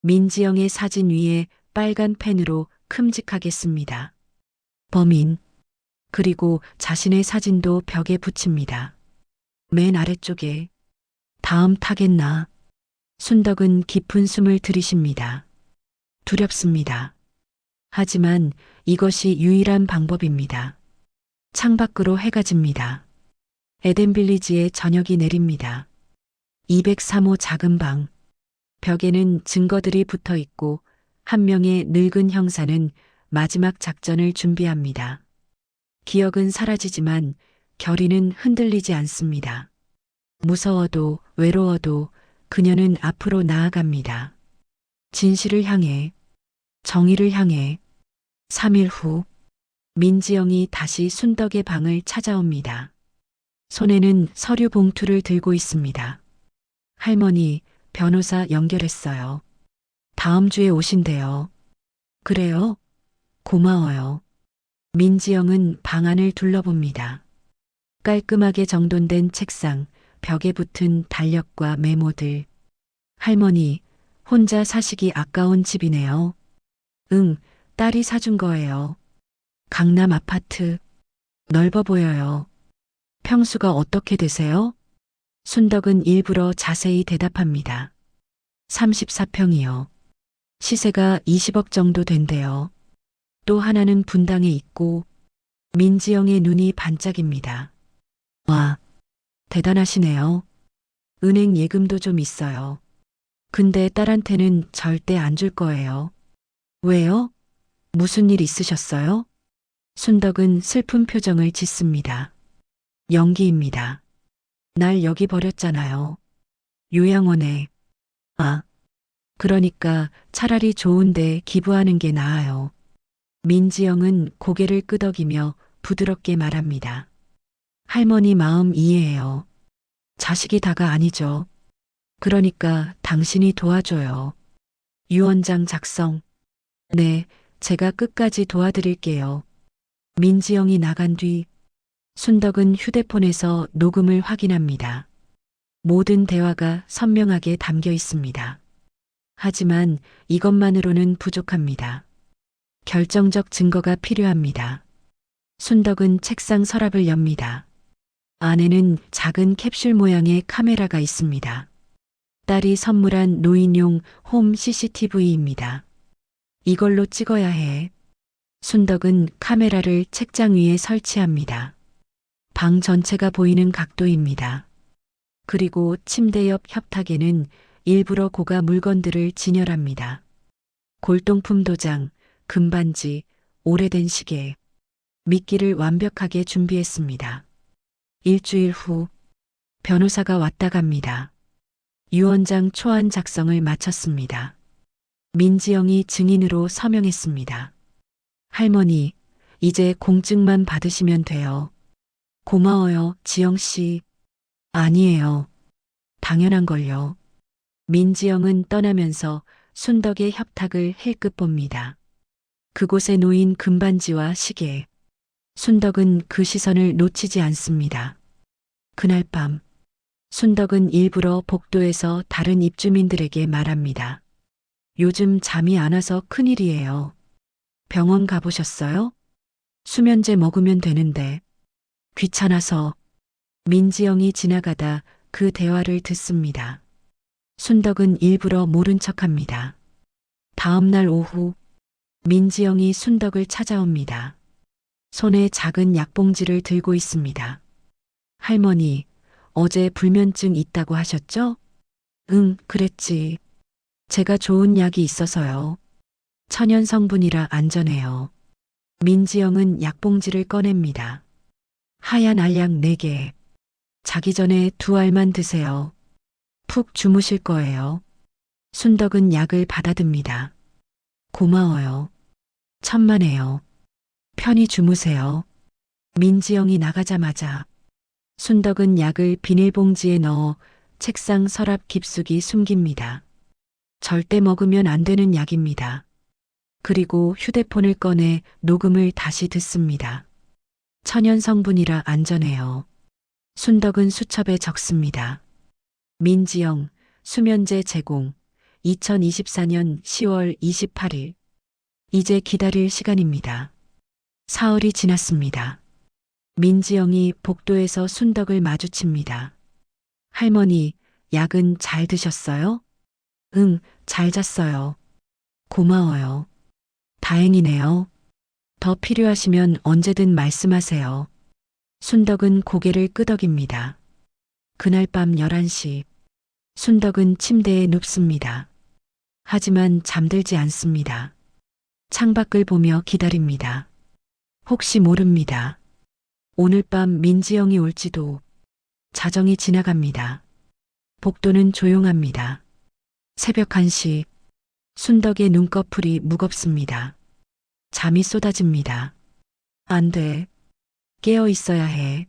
S1: 민지영의 사진 위에 빨간 펜으로 큼직하게 씁니다. 범인, 그리고 자신의 사진도 벽에 붙입니다. 맨 아래쪽에 다음 타겠나? 순덕은 깊은 숨을 들이쉽니다. 두렵습니다. 하지만 이것이 유일한 방법입니다. 창밖으로 해가 집니다. 에덴빌리지의 저녁이 내립니다. 203호 작은 방. 벽에는 증거들이 붙어 있고 한 명의 늙은 형사는 마지막 작전을 준비합니다. 기억은 사라지지만 결의는 흔들리지 않습니다. 무서워도 외로워도 그녀는 앞으로 나아갑니다. 진실을 향해, 정의를 향해. 3일 후, 민지영이 다시 순덕의 방을 찾아옵니다. 손에는 서류 봉투를 들고 있습니다. 할머니, 변호사 연결했어요. 다음 주에 오신대요. 그래요? 고마워요. 민지영은 방 안을 둘러봅니다. 깔끔하게 정돈된 책상, 벽에 붙은 달력과 메모들. 할머니, 혼자 사시기 아까운 집이네요. 응, 딸이 사준 거예요. 강남 아파트. 넓어 보여요. 평수가 어떻게 되세요? 순덕은 일부러 자세히 대답합니다. 34평이요. 시세가 20억 정도 된대요. 또 하나는 분당에 있고. 민지영의 눈이 반짝입니다. 와, 대단하시네요. 은행 예금도 좀 있어요. 근데 딸한테는 절대 안 줄 거예요. 왜요? 무슨 일 있으셨어요? 순덕은 슬픈 표정을 짓습니다. 연기입니다. 날 여기 버렸잖아요. 요양원에. 아, 그러니까 차라리 좋은데 기부하는 게 나아요. 민지영은 고개를 끄덕이며 부드럽게 말합니다. 할머니 마음 이해해요. 자식이 다가 아니죠. 그러니까 당신이 도와줘요. 유언장 작성. 네, 제가 끝까지 도와드릴게요. 민지영이 나간 뒤 순덕은 휴대폰에서 녹음을 확인합니다. 모든 대화가 선명하게 담겨 있습니다. 하지만 이것만으로는 부족합니다. 결정적 증거가 필요합니다. 순덕은 책상 서랍을 엽니다. 안에는 작은 캡슐 모양의 카메라가 있습니다. 딸이 선물한 노인용 홈 CCTV입니다. 이걸로 찍어야 해. 순덕은 카메라를 책장 위에 설치합니다. 방 전체가 보이는 각도입니다. 그리고 침대 옆 협탁에는 일부러 고가 물건들을 진열합니다. 골동품 도장, 금반지, 오래된 시계. 미끼를 완벽하게 준비했습니다. 일주일 후, 변호사가 왔다 갑니다. 유언장 초안 작성을 마쳤습니다. 민지영이 증인으로 서명했습니다. 할머니, 이제 공증만 받으시면 돼요. 고마워요, 지영 씨. 아니에요. 당연한 걸요. 민지영은 떠나면서 순덕의 협탁을 힐끗 봅니다. 그곳에 놓인 금반지와 시계. 순덕은 그 시선을 놓치지 않습니다. 그날 밤, 순덕은 일부러 복도에서 다른 입주민들에게 말합니다. 요즘 잠이 안 와서 큰일이에요. 병원 가보셨어요? 수면제 먹으면 되는데. 귀찮아서. 민지영이 지나가다 그 대화를 듣습니다. 순덕은 일부러 모른 척합니다. 다음 날 오후, 민지영이 순덕을 찾아옵니다. 손에 작은 약봉지를 들고 있습니다. 할머니, 어제 불면증 있다고 하셨죠? 응, 그랬지. 제가 좋은 약이 있어서요. 천연 성분이라 안전해요. 민지영은 약봉지를 꺼냅니다. 하얀 알약 4개. 자기 전에 2알만 드세요. 푹 주무실 거예요. 순덕은 약을 받아듭니다. 고마워요. 천만에요. 편히 주무세요. 민지영이 나가자마자 순덕은 약을 비닐봉지에 넣어 책상 서랍 깊숙이 숨깁니다. 절대 먹으면 안 되는 약입니다. 그리고 휴대폰을 꺼내 녹음을 다시 듣습니다. 천연 성분이라 안전해요. 순덕은 수첩에 적습니다. 민지영, 수면제 제공, 2024년 10월 28일. 이제 기다릴 시간입니다. 사흘이 지났습니다. 민지영이 복도에서 순덕을 마주칩니다. 할머니, 약은 잘 드셨어요? 응, 잘 잤어요. 고마워요. 다행이네요. 더 필요하시면 언제든 말씀하세요. 순덕은 고개를 끄덕입니다. 그날 밤 11시, 순덕은 침대에 눕습니다. 하지만 잠들지 않습니다. 창밖을 보며 기다립니다. 혹시 모릅니다. 오늘 밤 민지영이 올지도. 자정이 지나갑니다. 복도는 조용합니다. 새벽 1시, 순덕의 눈꺼풀이 무겁습니다. 잠이 쏟아집니다. 안 돼. 깨어 있어야 해.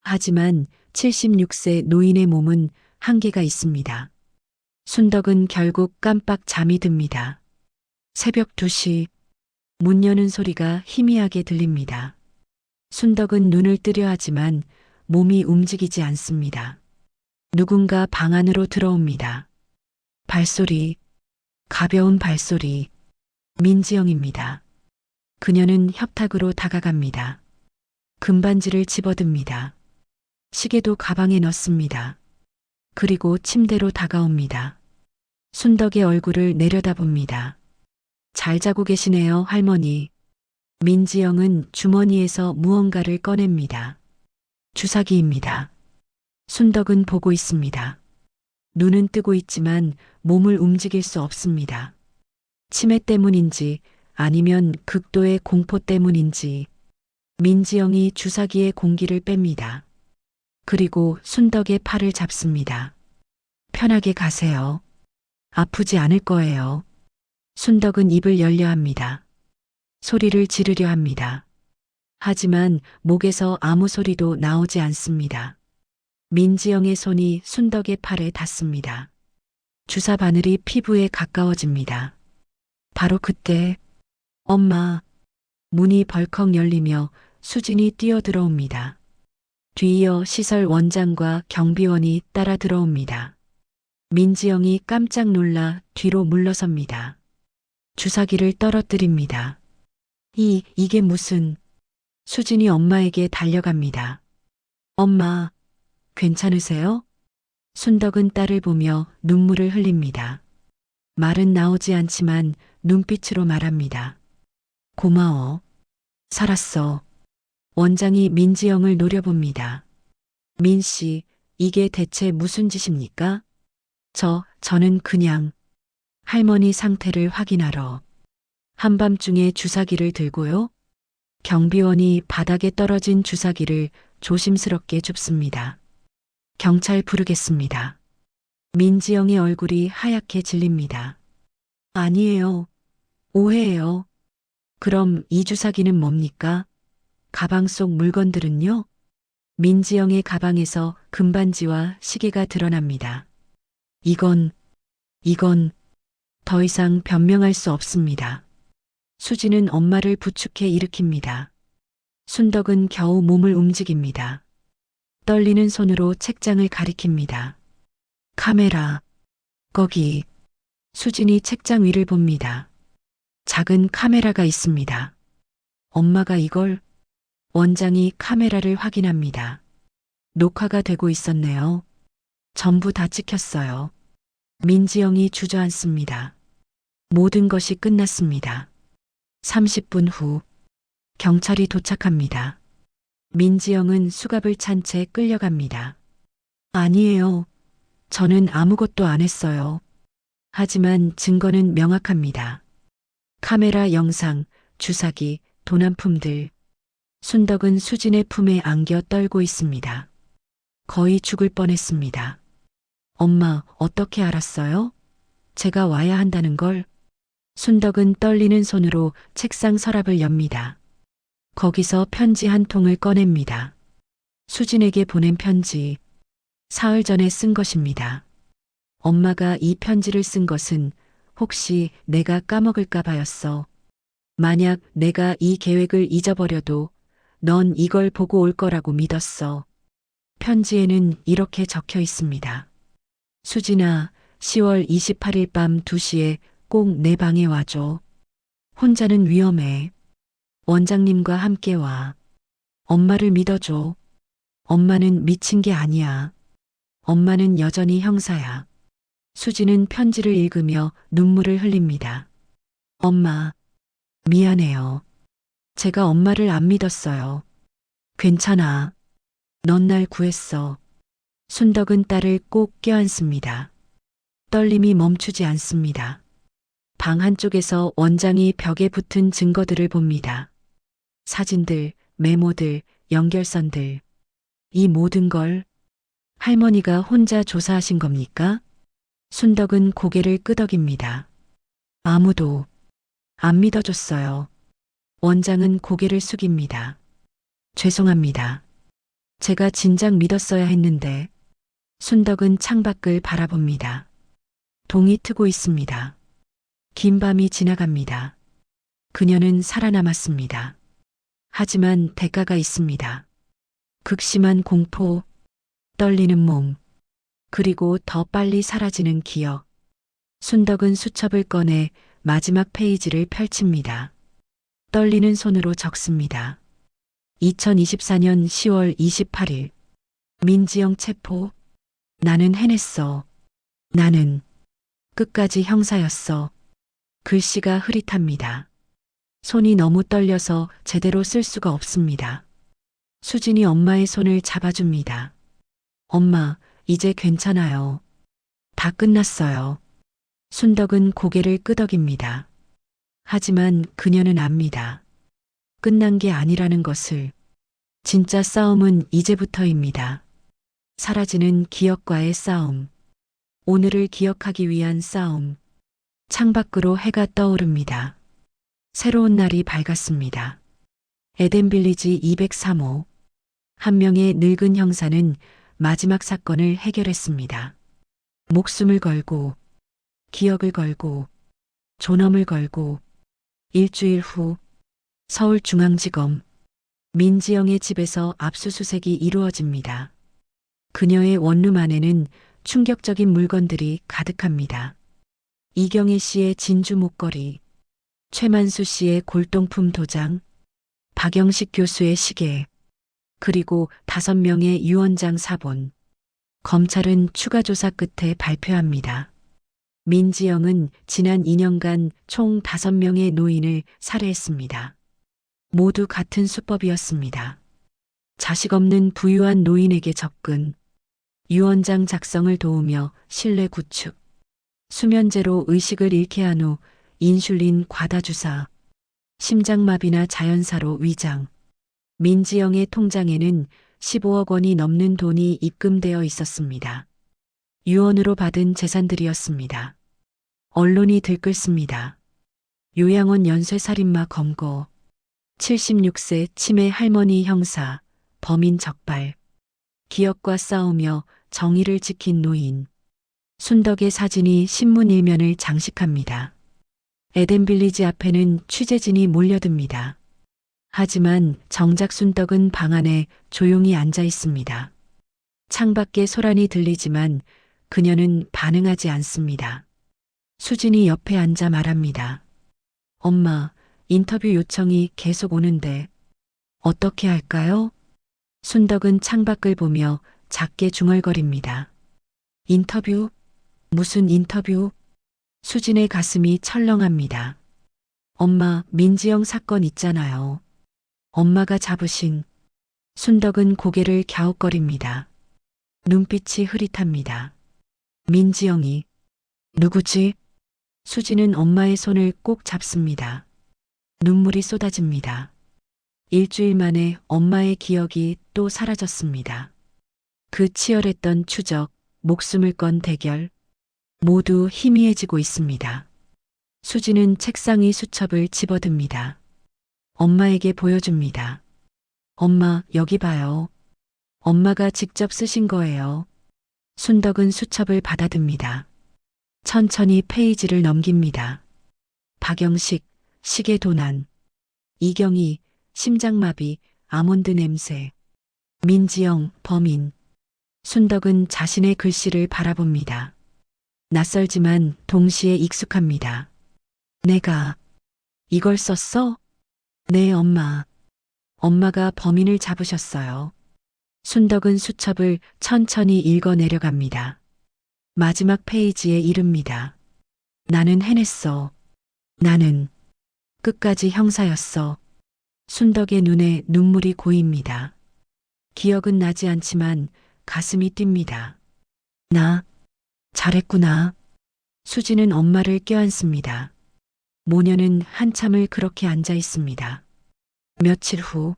S1: 하지만 76세 노인의 몸은 한계가 있습니다. 순덕은 결국 깜빡 잠이 듭니다. 새벽 2시, 문 여는 소리가 희미하게 들립니다. 순덕은 눈을 뜨려 하지만 몸이 움직이지 않습니다. 누군가 방 안으로 들어옵니다. 발소리, 가벼운 발소리. 민지영입니다. 그녀는 협탁으로 다가갑니다. 금반지를 집어듭니다. 시계도 가방에 넣습니다. 그리고 침대로 다가옵니다. 순덕의 얼굴을 내려다봅니다. 잘 자고 계시네요, 할머니. 민지영은 주머니에서 무언가를 꺼냅니다. 주사기입니다. 순덕은 보고 있습니다. 눈은 뜨고 있지만 몸을 움직일 수 없습니다. 치매 때문인지 아니면 극도의 공포 때문인지 민지영이 주사기의 공기를 뺍니다. 그리고 순덕의 팔을 잡습니다. 편하게 가세요. 아프지 않을 거예요. 순덕은 입을 열려 합니다. 소리를 지르려 합니다. 하지만 목에서 아무 소리도 나오지 않습니다. 민지영의 손이 순덕의 팔에 닿습니다. 주사 바늘이 피부에 가까워집니다. 바로 그때 엄마, 문이 벌컥 열리며 수진이 뛰어들어옵니다. 뒤이어 시설 원장과 경비원이 따라 들어옵니다. 민지영이 깜짝 놀라 뒤로 물러섭니다. 주사기를 떨어뜨립니다. 이게 무슨... 수진이 엄마에게 달려갑니다. 엄마, 괜찮으세요? 순덕은 딸을 보며 눈물을 흘립니다. 말은 나오지 않지만 눈빛으로 말합니다. 고마워. 살았어. 원장이 민지영을 노려봅니다. 민 씨, 이게 대체 무슨 짓입니까? 저는 그냥 할머니 상태를 확인하러 한밤중에 주사기를 들고요. 경비원이 바닥에 떨어진 주사기를 조심스럽게 줍습니다. 경찰 부르겠습니다. 민지영의 얼굴이 하얗게 질립니다. 아니에요. 오해예요. 그럼 이 주사기는 뭡니까? 가방 속 물건들은요? 민지영의 가방에서 금반지와 시계가 드러납니다. 이건 더 이상 변명할 수 없습니다. 수지는 엄마를 부축해 일으킵니다. 순덕은 겨우 몸을 움직입니다. 떨리는 손으로 책장을 가리킵니다. 카메라, 거기. 수진이 책장 위를 봅니다. 작은 카메라가 있습니다. 엄마가 이걸... 원장이 카메라를 확인합니다. 녹화가 되고 있었네요. 전부 다 찍혔어요. 민지영이 주저앉습니다. 모든 것이 끝났습니다. 30분 후 경찰이 도착합니다. 민지영은 수갑을 찬 채 끌려갑니다. 아니에요. 저는 아무것도 안 했어요. 하지만 증거는 명확합니다. 카메라 영상, 주사기, 도난품들. 순덕은 수진의 품에 안겨 떨고 있습니다. 거의 죽을 뻔했습니다. 엄마, 어떻게 알았어요? 제가 와야 한다는 걸? 순덕은 떨리는 손으로 책상 서랍을 엽니다. 거기서 편지 한 통을 꺼냅니다. 수진에게 보낸 편지. 사흘 전에 쓴 것입니다. 엄마가 이 편지를 쓴 것은 혹시 내가 까먹을까 봐였어. 만약 내가 이 계획을 잊어버려도 넌 이걸 보고 올 거라고 믿었어. 편지에는 이렇게 적혀 있습니다. 수진아, 10월 28일 밤 2시에 꼭 내 방에 와줘. 혼자는 위험해. 원장님과 함께 와. 엄마를 믿어줘. 엄마는 미친 게 아니야. 엄마는 여전히 형사야. 수지는 편지를 읽으며 눈물을 흘립니다. 엄마, 미안해요. 제가 엄마를 안 믿었어요. 괜찮아. 넌 날 구했어. 순덕은 딸을 꼭 껴안습니다. 떨림이 멈추지 않습니다. 방 한쪽에서 원장이 벽에 붙은 증거들을 봅니다. 사진들, 메모들, 연결선들. 이 모든 걸 할머니가 혼자 조사하신 겁니까? 순덕은 고개를 끄덕입니다. 아무도 안 믿어줬어요. 원장은 고개를 숙입니다. 죄송합니다. 제가 진작 믿었어야 했는데. 순덕은 창밖을 바라봅니다. 동이 트고 있습니다. 긴 밤이 지나갑니다. 그녀는 살아남았습니다. 하지만 대가가 있습니다. 극심한 공포, 떨리는 몸, 그리고 더 빨리 사라지는 기억. 순덕은 수첩을 꺼내 마지막 페이지를 펼칩니다. 떨리는 손으로 적습니다. 2024년 10월 28일. 민지영 체포. 나는 해냈어. 나는 끝까지 형사였어. 글씨가 흐릿합니다. 손이 너무 떨려서 제대로 쓸 수가 없습니다. 수진이 엄마의 손을 잡아줍니다. 엄마, 이제 괜찮아요. 다 끝났어요. 순덕은 고개를 끄덕입니다. 하지만 그녀는 압니다. 끝난 게 아니라는 것을. 진짜 싸움은 이제부터입니다. 사라지는 기억과의 싸움. 오늘을 기억하기 위한 싸움. 창밖으로 해가 떠오릅니다. 새로운 날이 밝았습니다. 에덴빌리지 203호. 한 명의 늙은 형사는 마지막 사건을 해결했습니다. 목숨을 걸고, 기억을 걸고, 존엄을 걸고. 일주일 후 서울중앙지검 민지영의 집에서 압수수색이 이루어집니다. 그녀의 원룸 안에는 충격적인 물건들이 가득합니다. 이경희 씨의 진주 목걸이, 최만수 씨의 골동품 도장, 박영식 교수의 시계, 그리고 5명의 유언장 사본. 검찰은 추가 조사 끝에 발표합니다. 민지영은 지난 2년간 총 5명의 노인을 살해했습니다. 모두 같은 수법이었습니다. 자식 없는 부유한 노인에게 접근, 유언장 작성을 도우며 신뢰 구축, 수면제로 의식을 잃게 한 후 인슐린 과다 주사, 심장마비나 자연사로 위장. 민지영의 통장에는 15억 원이 넘는 돈이 입금되어 있었습니다. 유언으로 받은 재산들이었습니다. 언론이 들끓습니다. 요양원 연쇄살인마 검거, 76세 치매 할머니 형사, 범인 적발, 기억과 싸우며 정의를 지킨 노인. 순덕의 사진이 신문 일면을 장식합니다. 에덴빌리지 앞에는 취재진이 몰려듭니다. 하지만 정작 순덕은 방 안에 조용히 앉아 있습니다. 창밖에 소란이 들리지만 그녀는 반응하지 않습니다. 수진이 옆에 앉아 말합니다. 엄마, 인터뷰 요청이 계속 오는데 어떻게 할까요? 순덕은 창밖을 보며 작게 중얼거립니다. 인터뷰? 무슨 인터뷰? 수진의 가슴이 철렁합니다. 엄마, 민지영 사건 있잖아요. 엄마가 잡으신. 순덕은 고개를 갸웃거립니다. 눈빛이 흐릿합니다. 민지영이. 누구지? 수진은 엄마의 손을 꼭 잡습니다. 눈물이 쏟아집니다. 일주일 만에 엄마의 기억이 또 사라졌습니다. 그 치열했던 추적, 목숨을 건 대결, 모두 희미해지고 있습니다. 수지는 책상 위 수첩을 집어듭니다. 엄마에게 보여줍니다. 엄마, 여기 봐요. 엄마가 직접 쓰신 거예요. 순덕은 수첩을 받아듭니다. 천천히 페이지를 넘깁니다. 박영식, 시계 도난. 이경희, 심장마비, 아몬드 냄새. 민지영, 범인. 순덕은 자신의 글씨를 바라봅니다. 낯설지만 동시에 익숙합니다. 내가 이걸 썼어? 네, 엄마. 엄마가 범인을 잡으셨어요. 순덕은 수첩을 천천히 읽어 내려갑니다. 마지막 페이지에 이릅니다. 나는 해냈어. 나는 끝까지 형사였어. 순덕의 눈에 눈물이 고입니다. 기억은 나지 않지만 가슴이 뜁니다. 나 잘했구나. 수지는 엄마를 껴안습니다. 모녀는 한참을 그렇게 앉아 있습니다. 며칠 후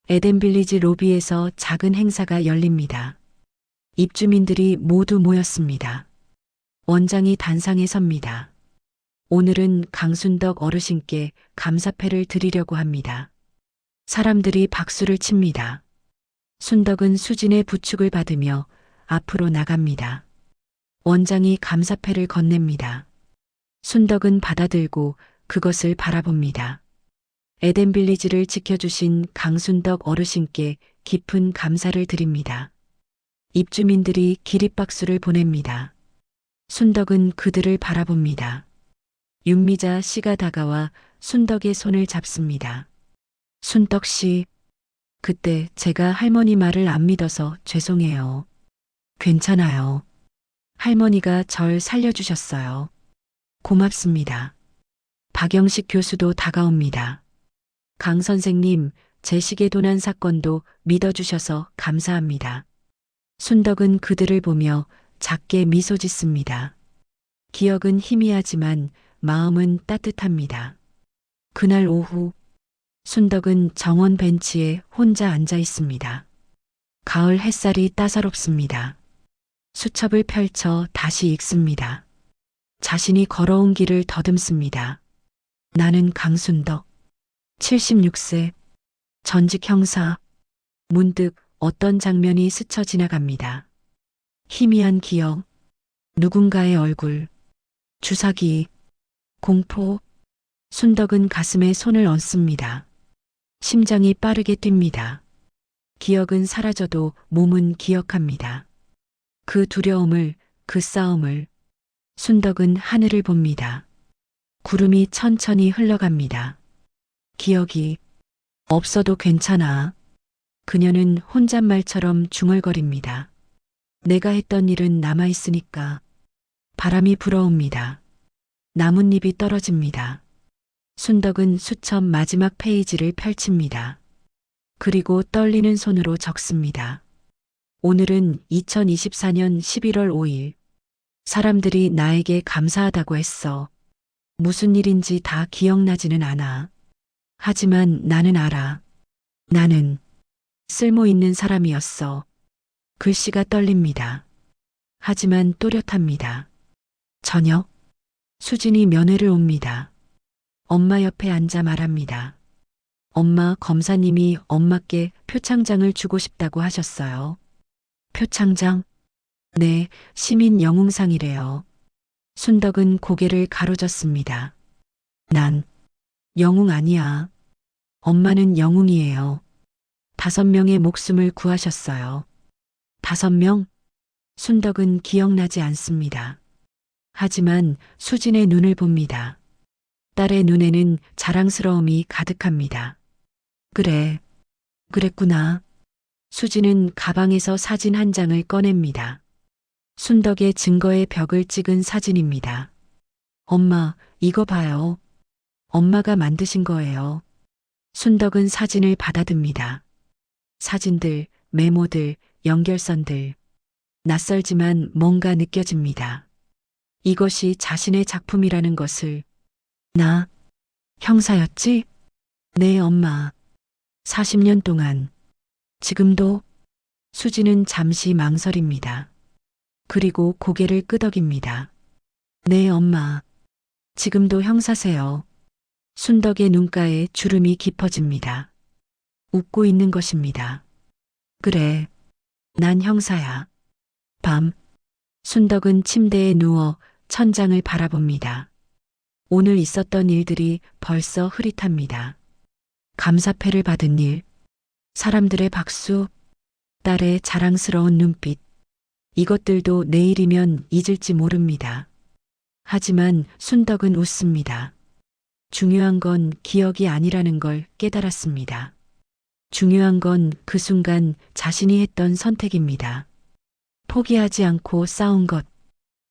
S1: 에덴빌리지 로비에서 작은 행사가 열립니다. 입주민들이 모두 모였습니다. 원장이 단상에 섭니다. 오늘은 강순덕 어르신께 감사패를 드리려고 합니다. 사람들이 박수를 칩니다. 순덕은 수진의 부축을 받으며 앞으로 나갑니다. 원장이 감사패를 건넵니다. 순덕은 받아들고 그것을 바라봅니다. 에덴빌리지를 지켜주신 강순덕 어르신께 깊은 감사를 드립니다. 입주민들이 기립박수를 보냅니다. 순덕은 그들을 바라봅니다. 윤미자 씨가 다가와 순덕의 손을 잡습니다. 순덕 씨, 그때 제가 할머니 말을 안 믿어서 죄송해요. 괜찮아요. 할머니가 절 살려주셨어요. 고맙습니다. 박영식 교수도 다가옵니다. 강 선생님, 제 시계 도난 사건도 믿어주셔서 감사합니다. 순덕은 그들을 보며 작게 미소 짓습니다. 기억은 희미하지만 마음은 따뜻합니다. 그날 오후 순덕은 정원 벤치에 혼자 앉아 있습니다. 가을 햇살이 따사롭습니다. 수첩을 펼쳐 다시 읽습니다. 자신이 걸어온 길을 더듬습니다. 나는 강순덕, 76세, 전직 형사. 문득 어떤 장면이 스쳐 지나갑니다. 희미한 기억, 누군가의 얼굴, 주사기, 공포. 순덕은 가슴에 손을 얹습니다. 심장이 빠르게 뜁니다. 기억은 사라져도 몸은 기억합니다. 그 두려움을, 그 싸움을. 순덕은 하늘을 봅니다. 구름이 천천히 흘러갑니다. 기억이 없어도 괜찮아. 그녀는 혼잣말처럼 중얼거립니다. 내가 했던 일은 남아있으니까. 바람이 불어옵니다. 나뭇잎이 떨어집니다. 순덕은 수첩 마지막 페이지를 펼칩니다. 그리고 떨리는 손으로 적습니다. 오늘은 2024년 11월 5일. 사람들이 나에게 감사하다고 했어. 무슨 일인지 다 기억나지는 않아. 하지만 나는 알아. 나는 쓸모 있는 사람이었어. 글씨가 떨립니다. 하지만 또렷합니다. 저녁, 수진이 면회를 옵니다. 엄마 옆에 앉아 말합니다. 엄마, 검사님이 엄마께 표창장을 주고 싶다고 하셨어요. 표창장? 네, 시민 영웅상이래요. 순덕은 고개를 가로젓습니다. 난 영웅 아니야. 엄마는 영웅이에요. 5명의 목숨을 구하셨어요. 5명? 순덕은 기억나지 않습니다. 하지만 수진의 눈을 봅니다. 딸의 눈에는 자랑스러움이 가득합니다. 그래, 그랬구나. 수진은 가방에서 사진 한 장을 꺼냅니다. 순덕의 증거의 벽을 찍은 사진입니다. 엄마, 이거 봐요. 엄마가 만드신 거예요. 순덕은 사진을 받아듭니다. 사진들, 메모들, 연결선들. 낯설지만 뭔가 느껴집니다. 이것이 자신의 작품이라는 것을. 나 형사였지? 네, 엄마. 40년 동안. 지금도. 수지는 잠시 망설입니다. 그리고 고개를 끄덕입니다. 네, 엄마. 지금도 형사세요. 순덕의 눈가에 주름이 깊어집니다. 웃고 있는 것입니다. 그래, 난 형사야. 밤, 순덕은 침대에 누워 천장을 바라봅니다. 오늘 있었던 일들이 벌써 흐릿합니다. 감사패를 받은 일, 사람들의 박수, 딸의 자랑스러운 눈빛. 이것들도 내일이면 잊을지 모릅니다. 하지만 순덕은 웃습니다. 중요한 건 기억이 아니라는 걸 깨달았습니다. 중요한 건 그 순간 자신이 했던 선택입니다. 포기하지 않고 싸운 것,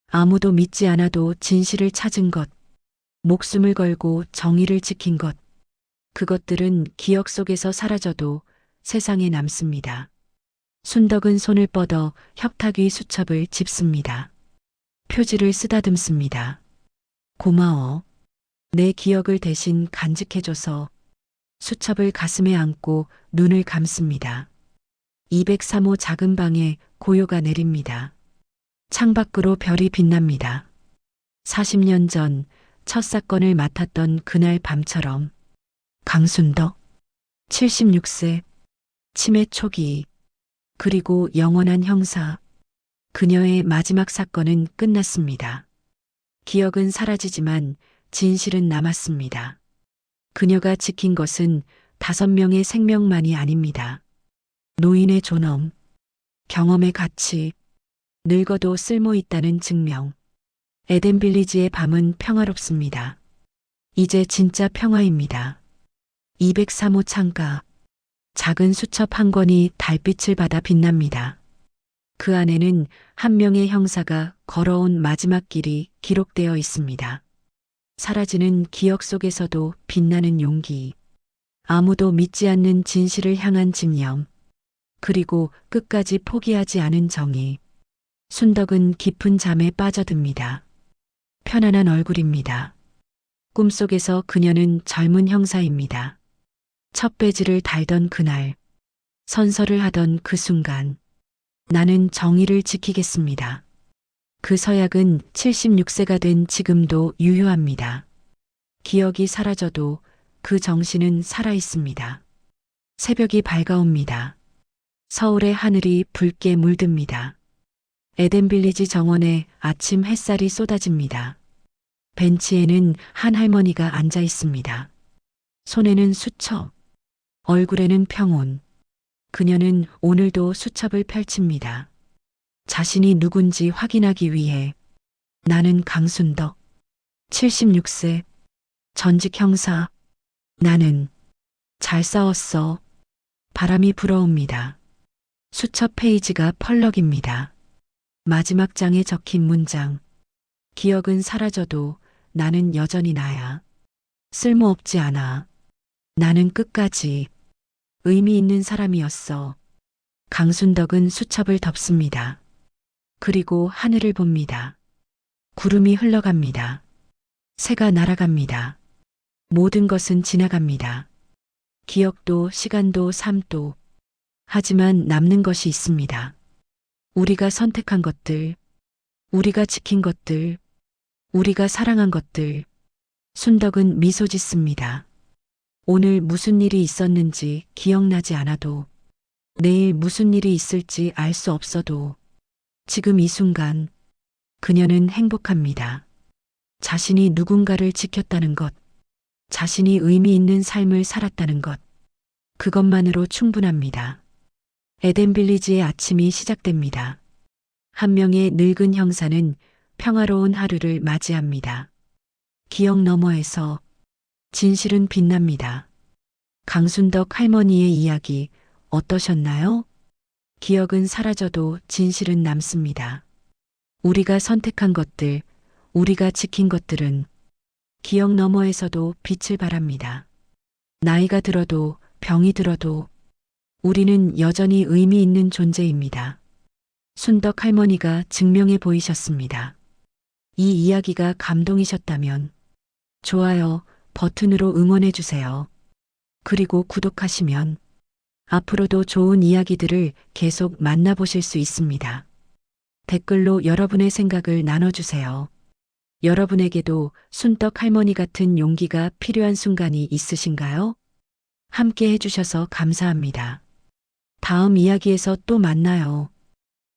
S1: 아무도 믿지 않아도 진실을 찾은 것, 목숨을 걸고 정의를 지킨 것, 그것들은 기억 속에서 사라져도 세상에 남습니다. 순덕은 손을 뻗어 협탁 위 수첩을 짚습니다. 표지를 쓰다듬습니다. 고마워. 내 기억을 대신 간직해줘서. 수첩을 가슴에 안고 눈을 감습니다. 203호 작은 방에 고요가 내립니다. 창밖으로 별이 빛납니다. 40년 전 첫 사건을 맡았던 그날 밤처럼. 강순덕, 76세, 치매 초기, 그리고 영원한 형사. 그녀의 마지막 사건은 끝났습니다. 기억은 사라지지만 진실은 남았습니다. 그녀가 지킨 것은 5명의 생명만이 아닙니다. 노인의 존엄, 경험의 가치, 늙어도 쓸모 있다는 증명. 에덴 빌리지의 밤은 평화롭습니다. 이제 진짜 평화입니다. 203호 창가, 작은 수첩 한 권이 달빛을 받아 빛납니다. 그 안에는 한 명의 형사가 걸어온 마지막 길이 기록되어 있습니다. 사라지는 기억 속에서도 빛나는 용기, 아무도 믿지 않는 진실을 향한 집념, 그리고 끝까지 포기하지 않은 정의. 순덕은 깊은 잠에 빠져듭니다. 편안한 얼굴입니다. 꿈속에서 그녀는 젊은 형사입니다. 첫 배지를 달던 그날, 선서를 하던 그 순간, 나는 정의를 지키겠습니다. 그 서약은 76세가 된 지금도 유효합니다. 기억이 사라져도 그 정신은 살아있습니다. 새벽이 밝아옵니다. 서울의 하늘이 붉게 물듭니다. 에덴 빌리지 정원에 아침 햇살이 쏟아집니다. 벤치에는 한 할머니가 앉아 있습니다. 손에는 수첩, 얼굴에는 평온. 그녀는 오늘도 수첩을 펼칩니다. 자신이 누군지 확인하기 위해. 나는 강순덕, 76세, 전직 형사. 나는 잘 싸웠어. 바람이 불어옵니다. 수첩 페이지가 펄럭입니다. 마지막 장에 적힌 문장. 기억은 사라져도 나는 여전히 나야. 쓸모없지 않아. 나는 끝까지 의미 있는 사람이었어. 강순덕은 수첩을 덮습니다. 그리고 하늘을 봅니다. 구름이 흘러갑니다. 새가 날아갑니다. 모든 것은 지나갑니다. 기억도 시간도 삶도. 하지만 남는 것이 있습니다. 우리가 선택한 것들, 우리가 지킨 것들, 우리가 사랑한 것들. 순덕은 미소 짓습니다. 오늘 무슨 일이 있었는지 기억나지 않아도, 내일 무슨 일이 있을지 알 수 없어도, 지금 이 순간, 그녀는 행복합니다. 자신이 누군가를 지켰다는 것, 자신이 의미 있는 삶을 살았다는 것, 그것만으로 충분합니다. 에덴 빌리지의 아침이 시작됩니다. 한 명의 늙은 형사는 평화로운 하루를 맞이합니다. 기억 너머에서 진실은 빛납니다. 강순덕 할머니의 이야기 어떠셨나요? 기억은 사라져도 진실은 남습니다. 우리가 선택한 것들, 우리가 지킨 것들은 기억 너머에서도 빛을 발합니다. 나이가 들어도 병이 들어도 우리는 여전히 의미 있는 존재입니다. 순덕 할머니가 증명해 보이셨습니다. 이 이야기가 감동이셨다면 좋아요 버튼으로 응원해 주세요. 그리고 구독하시면 앞으로도 좋은 이야기들을 계속 만나보실 수 있습니다. 댓글로 여러분의 생각을 나눠주세요. 여러분에게도 순덕 할머니 같은 용기가 필요한 순간이 있으신가요? 함께 해주셔서 감사합니다. 다음 이야기에서 또 만나요.